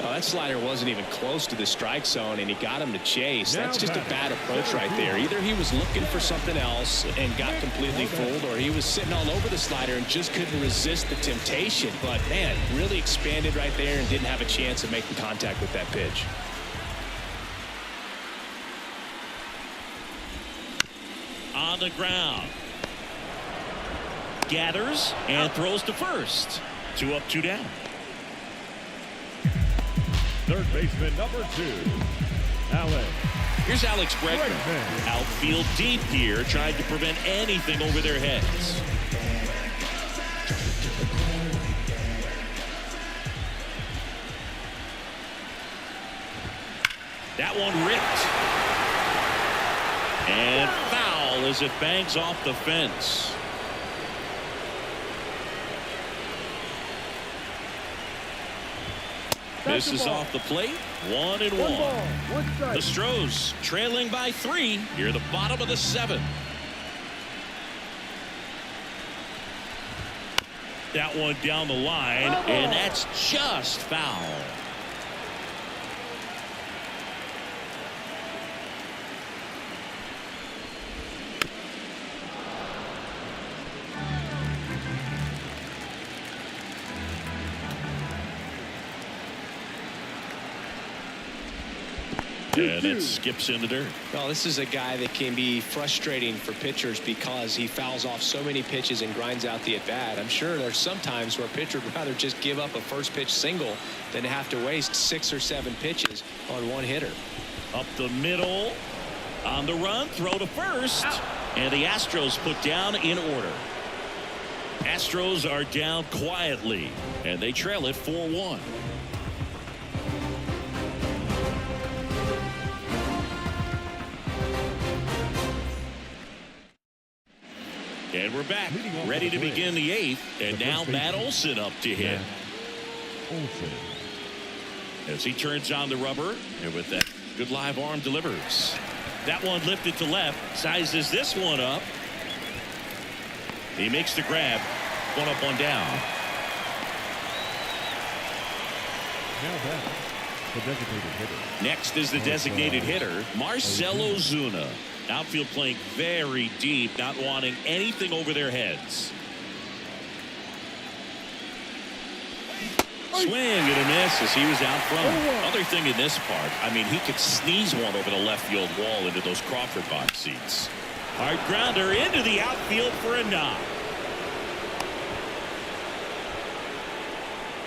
Oh, that slider wasn't even close to the strike zone, and he got him to chase. That's just a bad approach right there. Either he was looking for something else and got completely fooled, or he was sitting all over the slider and just couldn't resist the temptation. But, man, really expanded right there and didn't have a chance of making contact with that pitch. On the ground. Gathers and throws to first. 2 up, 2 down. Third baseman, number 2, Alex. Here's Alex Bregman. Outfield deep here, trying to prevent anything over their heads. That one ripped. And foul as it bangs off the fence. This is off the plate. 1-1. 1 ball, 1 strike. The Astros trailing by 3 here, the bottom of the 7th. That one down the line, and that's just foul. And it skips in the dirt. Well, this is a guy that can be frustrating for pitchers because he fouls off so many pitches and grinds out the at-bat. I'm sure there's some times where a pitcher would rather just give up a first pitch single than have to waste 6 or 7 pitches on one hitter. Up the middle. On the run, throw to first. And the Astros put down in order. Astros are down quietly, and they trail it 4-1. And we're back, ready to begin the 8th, and now Matt Olson up to hit. As he turns on the rubber, and with that good live arm delivers. That one lifted to left, sizes this one up. He makes the grab, 1 up, 1 down. Now back, the designated hitter. Next is the designated hitter, Marcell Ozuna. Outfield playing very deep, not wanting anything over their heads. Swing and a miss as he was out front. Other thing in this part, I mean, he could sneeze one over the left field wall into those Crawford box seats. Hard grounder into the outfield for a knock.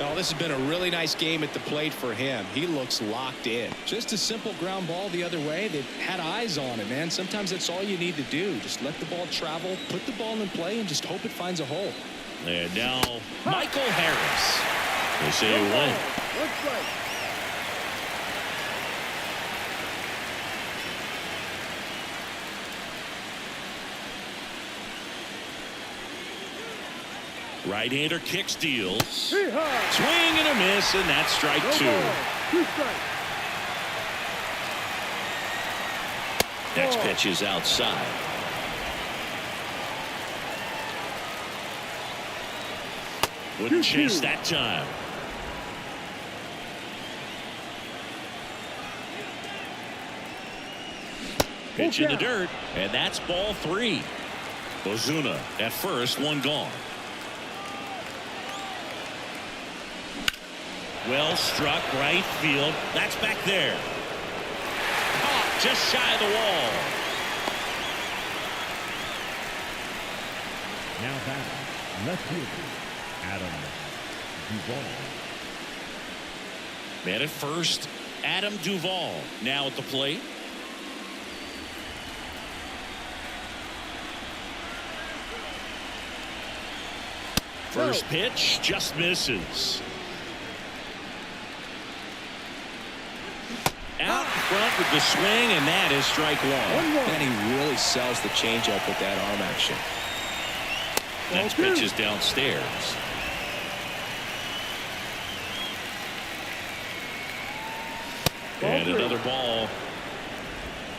Oh, this has been a really nice game at the plate for him. He looks locked in. Just a simple ground ball the other way. They've had eyes on it, man. Sometimes that's all you need to do. Just let the ball travel, put the ball in play, and just hope it finds a hole. And now Michael Harris. They say you win. Right-hander kick steals. Swing and a miss, and that's strike 2. Next pitch is outside. Wouldn't chase that time. Pitch in the dirt, and that's ball 3. Ozuna at first, 1 gone. Well struck, right field. That's back there. Caught just shy of the wall. Now back, left fielder, Adam Duvall. Man at first, Adam Duvall now at the plate. First pitch just misses. Out front with the swing, and that is strike 1. And he really sells the changeup with that arm action. Next pitch is downstairs. And another ball.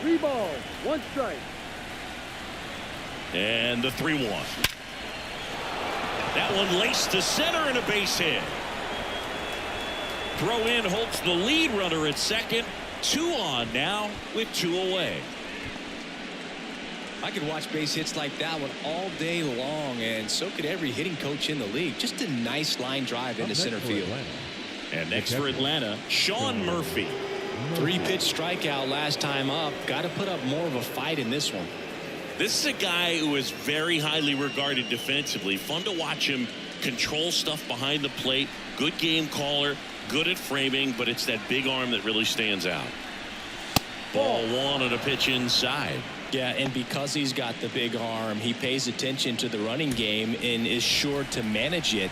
3 balls, 1 strike. And the 3-1. That one laced to center and a base hit. Throw in holds the lead runner at second. 2 on now with 2 away. I could watch base hits like that one all day long, and so could every hitting coach in the league. Just a nice line drive into center field. And next for Atlanta, Sean Murphy. 3-pitch strikeout last time up. Got to put up more of a fight in this one. This is a guy who is very highly regarded defensively. Fun to watch him control stuff behind the plate. Good game caller, good at framing, but it's that big arm that really stands out. Ball 1 on a pitch inside. Yeah, and because he's got the big arm, he pays attention to the running game and is sure to manage it.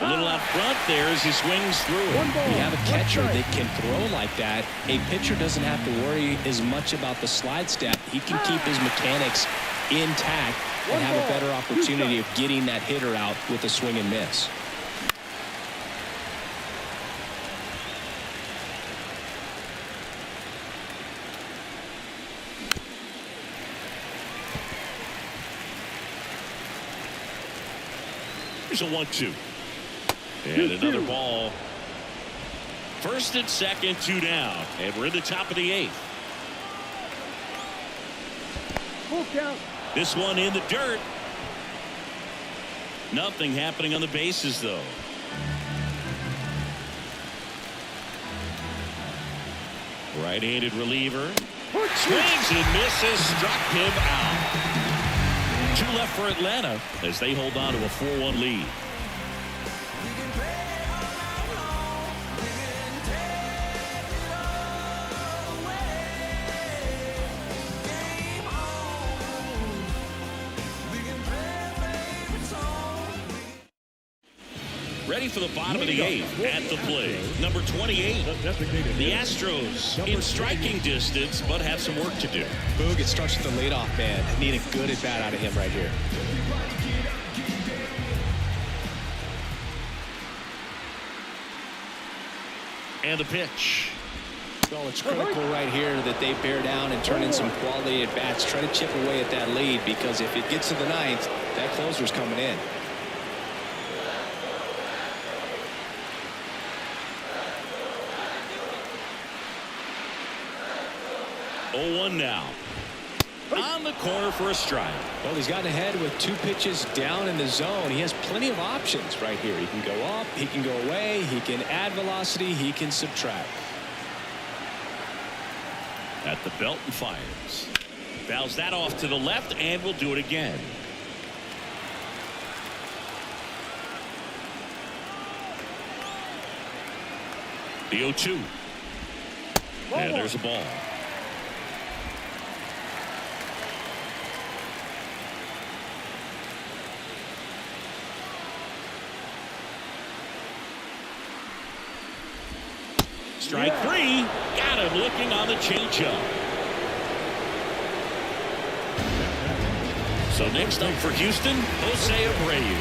A little out front there as he swings through. You have a catcher that can throw like that. A pitcher doesn't have to worry as much about the slide step. He can keep his mechanics intact and have a better opportunity of getting that hitter out with a swing and miss. Here's a 1-2. And another ball. First and second, 2 down. And we're in the top of the 8th. Full count. This one in the dirt. Nothing happening on the bases, though. Right-handed reliever. Swings and misses. Struck him out. 2 left for Atlanta as they hold on to a 4-1 lead. Ready for the bottom of the 8th at the plate. Number 28. The Astros in striking distance, but have some work to do. Boog, it starts with the leadoff man. Need a good at bat out of him right here. And the pitch. Well, it's critical right here that they bear down and turn in some quality at bats. Try to chip away at that lead, because if it gets to the 9th, that closer's coming in. 0-1 now. On the corner for a strike. Well, he's gotten ahead with 2 pitches down in the zone. He has plenty of options right here. He can go up, he can go away, he can add velocity, he can subtract. At the belt and fires. Fouls that off to the left, and will do it again. The 0-2. And there's a ball. Strike 3. Got him looking on the changeup. So next up for Houston, Jose Abreu.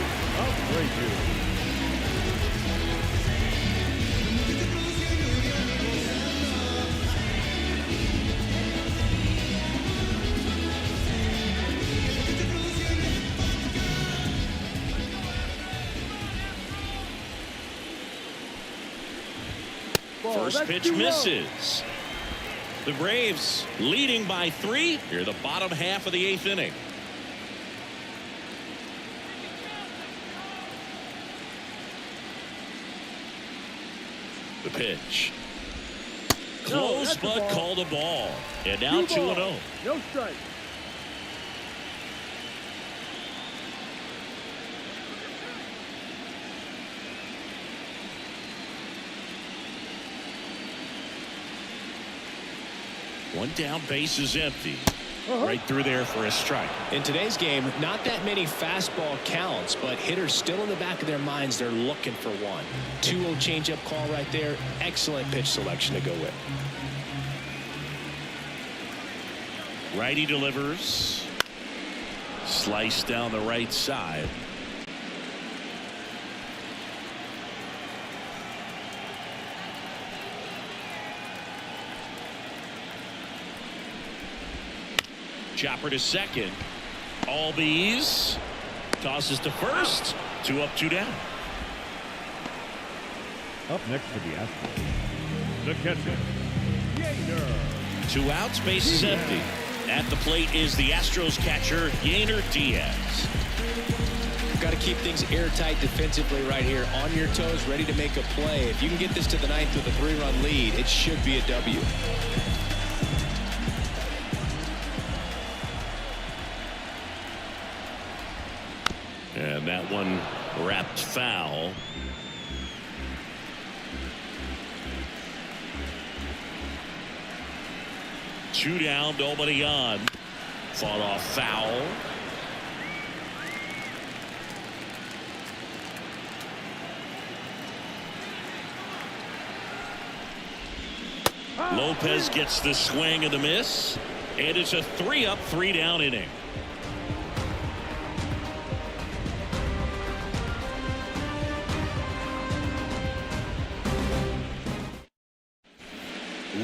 First pitch misses. The Braves leading by 3 here, the bottom half of the 8th inning. The pitch. Close, but called a ball. And now 2-0. No strike. One down, base is empty. Right through there for a strike. In today's game, not that many fastball counts, but hitters still in the back of their minds, they're looking for one. 2-0 changeup call right there. Excellent pitch selection to go with. Righty delivers. Slice down the right side. Chopper to second. All bees. Tosses to first. 2 up, 2 down. Up next for the Astros, the catcher, Yainer. 2 outs, base is empty. At the plate is the Astros catcher, Yainer Diaz. Got to keep things airtight defensively right here. On your toes, ready to make a play. If you can get this to the 9th with a 3-run lead, it should be a W. And that one wrapped foul. Two down, nobody on. Fought off foul. Lopez gets the swing and the miss. And it's a 3 up, 3 down inning.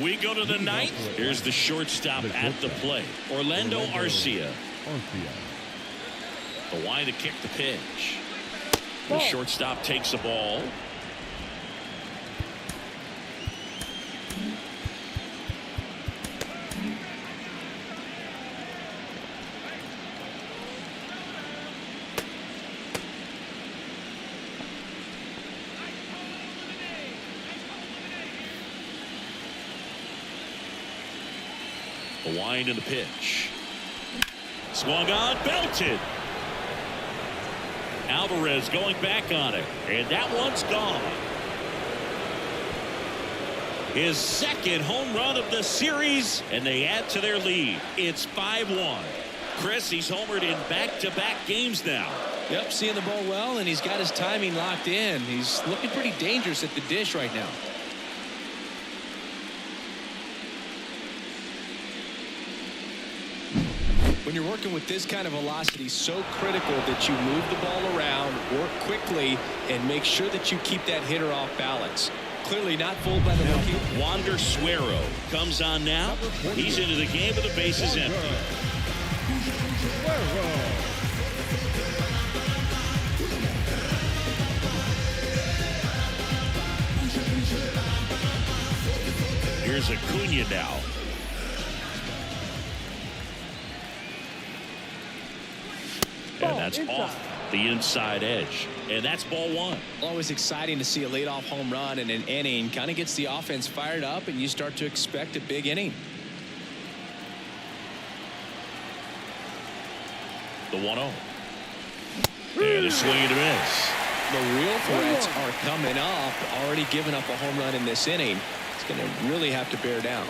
We go to the 9th. Here's the shortstop at the plate, Orlando Arcia. The wide to kick the pitch. The shortstop takes the ball. The wind and the pitch. Swung on, belted. Alvarez going back on it, and that one's gone. His second home run of the series, and they add to their lead. It's 5-1. Chris, he's homered in back-to-back games now. Yep, seeing the ball well, and he's got his timing locked in. He's looking pretty dangerous at the dish right now. When you're working with this kind of velocity, so critical that you move the ball around, work quickly, and make sure that you keep that hitter off balance. Clearly not fooled by the rookie. Wander Suero comes on now. He's into the game with the bases empty. Here's Acuna now. And that's off the inside edge. And that's ball one. Always exciting to see a leadoff home run in an inning. Kind of gets the offense fired up, and you start to expect a big inning. The 1-0. And a swing and a miss. The real threats are coming up. Already giving up a home run in this inning. It's going to really have to bear down.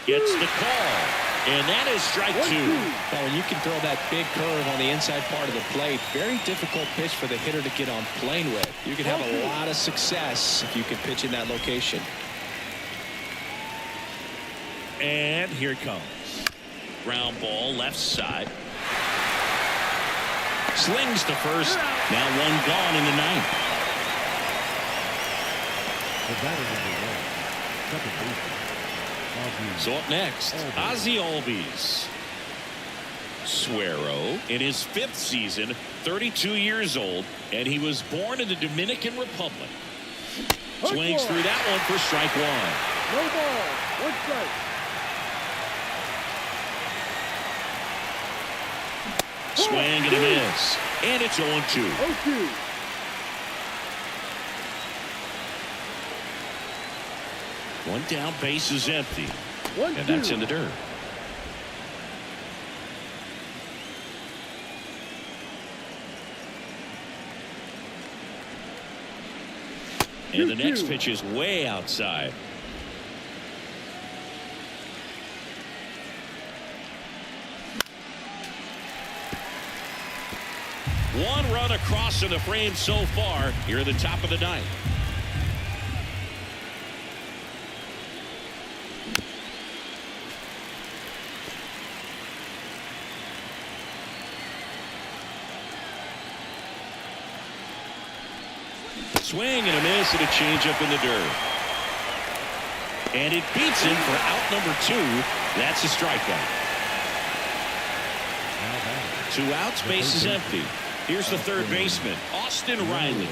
Gets the call. And that is strike two. Now, when you can throw that big curve on the inside part of the plate, very difficult pitch for the hitter to get on plane with. You can have a lot of success if you can pitch in that location. And here it comes. Ground ball left side. Slings to first. Now one gone in the ninth. So up next, Ozzie Albies. Suero in his 5th season, 32 years old, and he was born in the Dominican Republic. Swings through that one for strike one. No ball. One strike. Swing and a miss. And it's 0-2. 0-2. One down, base is empty. 1-2. And that's in the dirt. And the next pitch is way outside. One run across in the frame so far here at the top of the ninth. Swing and a miss and a changeup in the dirt. And it beats him for out number 2. That's a strikeout. 2 outs, base is empty. Here's the third baseman, Austin Riley.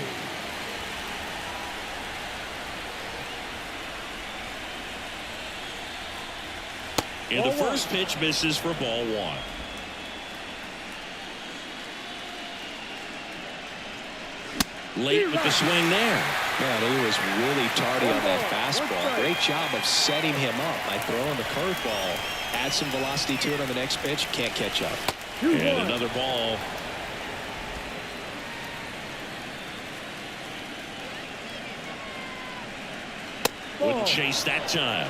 And the first pitch misses for ball one. Late with the swing there. Man, he was really tardy on that fastball. Great job of setting him up by throwing the curveball. Add some velocity to it on the next pitch. Can't catch up. And another ball. Wouldn't chase that time.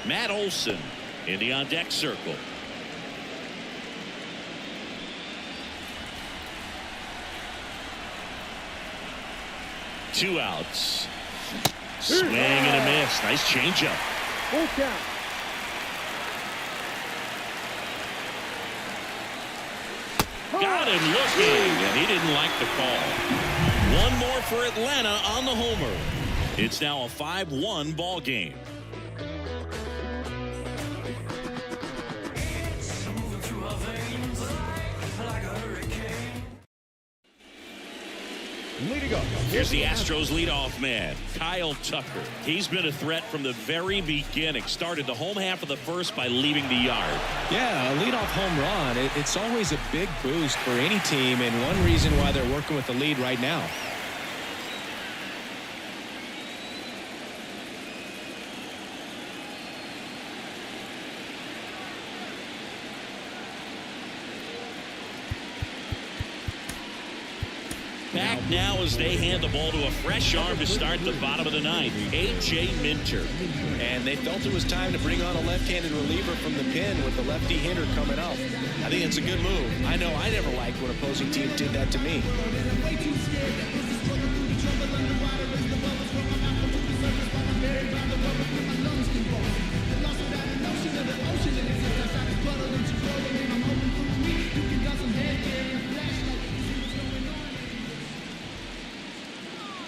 Matt Olson in the on-deck circle. Two outs. Swing and a miss. Nice changeup. Full count. Got him looking, and he didn't like the call. One more for Atlanta on the homer. It's now a 5-1 ball game. Leading up. Here's the Astros leadoff man, Kyle Tucker. He's been a threat from the very beginning. Started the home half of the first by leaving the yard. Yeah, a leadoff home run. It's always a big boost for any team, and one reason why they're working with the lead right now. back now as they hand the ball to a fresh arm to start the bottom of the ninth, A.J. Minter. And they felt it was time to bring on a left-handed reliever from the pen with the lefty hitter coming up. I think it's a good move. I know I never liked when opposing teams did that to me.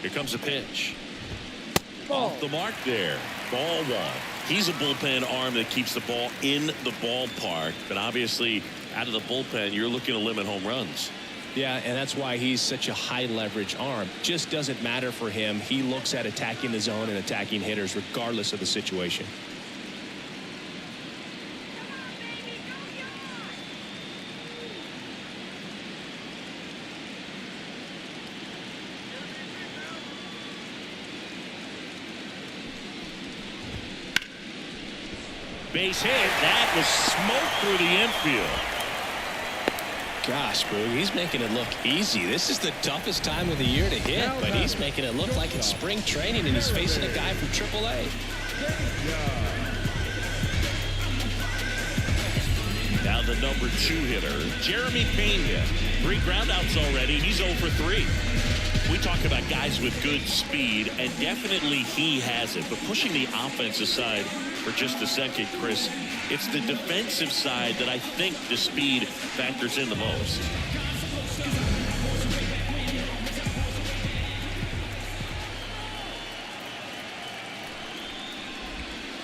Here comes a pitch. Off the mark there. Ball one. He's a bullpen arm that keeps the ball in the ballpark. But obviously, out of the bullpen, you're looking to limit home runs. Yeah, and that's why he's such a high leverage arm. Just doesn't matter for him. He looks at attacking the zone and attacking hitters regardless of the situation. Base hit. That was smoke through the infield. Gosh, Boog, he's making it look easy. This is the toughest time of the year to hit, but he's making it look like it's spring training and he's facing a guy from AAA. Now the number 2 hitter, Jeremy Pena. 3 groundouts already. He's 0 for 3. We talk about guys with good speed, and definitely he has it. But pushing the offense aside for just a second, Chris, it's the defensive side that I think the speed factors in the most.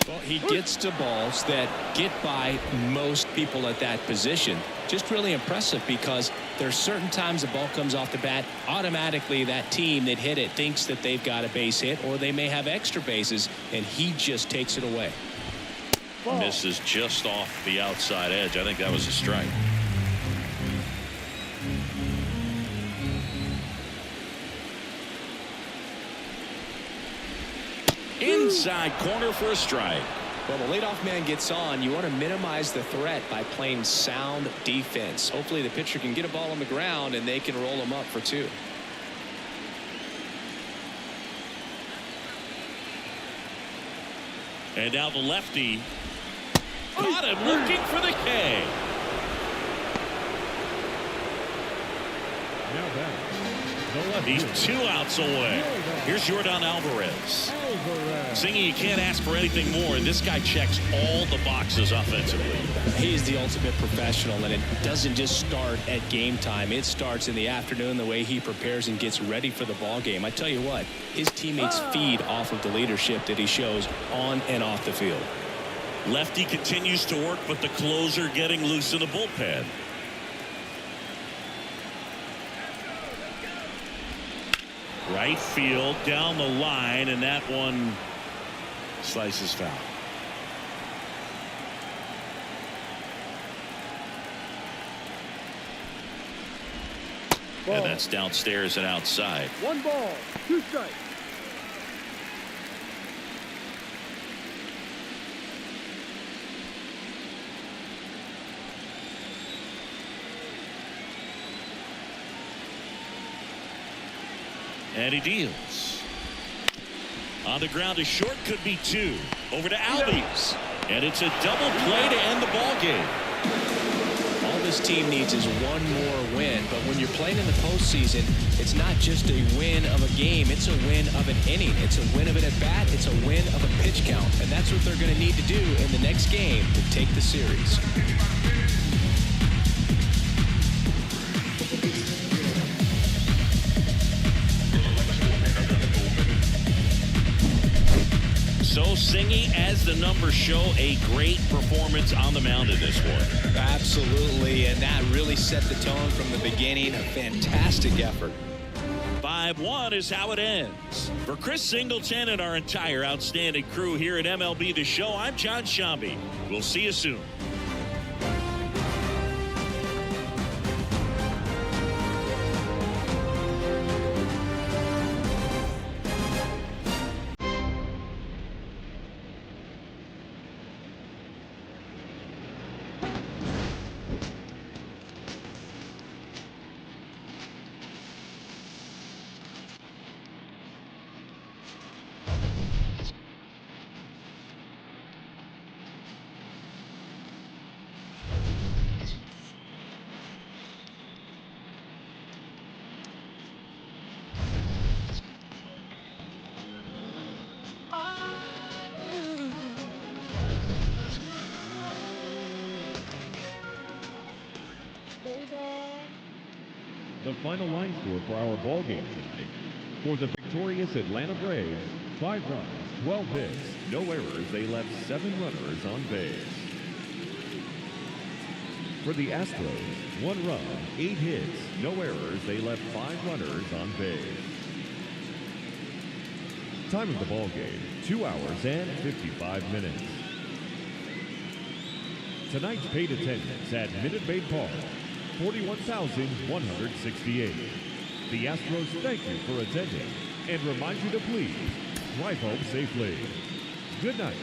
Well, he gets to balls that get by most people at that position. Just really impressive because there's certain times the ball comes off the bat, automatically that team that hit it thinks that they've got a base hit or they may have extra bases, and he just takes it away. Misses just off the outside edge. I think that was a strike. Inside corner for a strike. Well, the leadoff man gets on. You want to minimize the threat by playing sound defense. Hopefully the pitcher can get a ball on the ground and they can roll him up for 2. And now the lefty caught him looking for the K. He's 2 outs away. Here's Yordan Alvarez. Singy, you can't ask for anything more. This guy checks all the boxes offensively. He is the ultimate professional, and it doesn't just start at game time. It starts in the afternoon, the way he prepares and gets ready for the ball game. I tell you what, his teammates feed off of the leadership that he shows on and off the field. Lefty continues to work, but the closer getting loose in the bullpen. Right field down the line, and that one slices foul. And that's downstairs and outside. 1 ball, 2 strikes. And he deals. On the ground is short, could be 2. Over to Albies. And it's a double play to end the ball game. All this team needs is 1 more win, but when you're playing in the postseason, it's not just a win of a game, it's a win of an inning. It's a win of an at-bat, it's a win of a pitch count. And that's what they're going to need to do in the next game to take the series. So Singy, as the numbers show, a great performance on the mound in this one. Absolutely, and that really set the tone from the beginning. A fantastic effort. 5-1 is how it ends. For Chris Singleton and our entire outstanding crew here at MLB The Show, I'm John Shambi. We'll see you soon. The final line score for our ball game tonight. For the victorious Atlanta Braves, 5 runs, 12 hits, no errors. They left 7 runners on base. For the Astros, 1 run, 8 hits, no errors. They left 5 runners on base. Time of the ball game, 2 hours and 55 minutes. Tonight's paid attendance at Minute Maid Park, 41,168. The Astros thank you for attending and remind you to please drive home safely. Good night.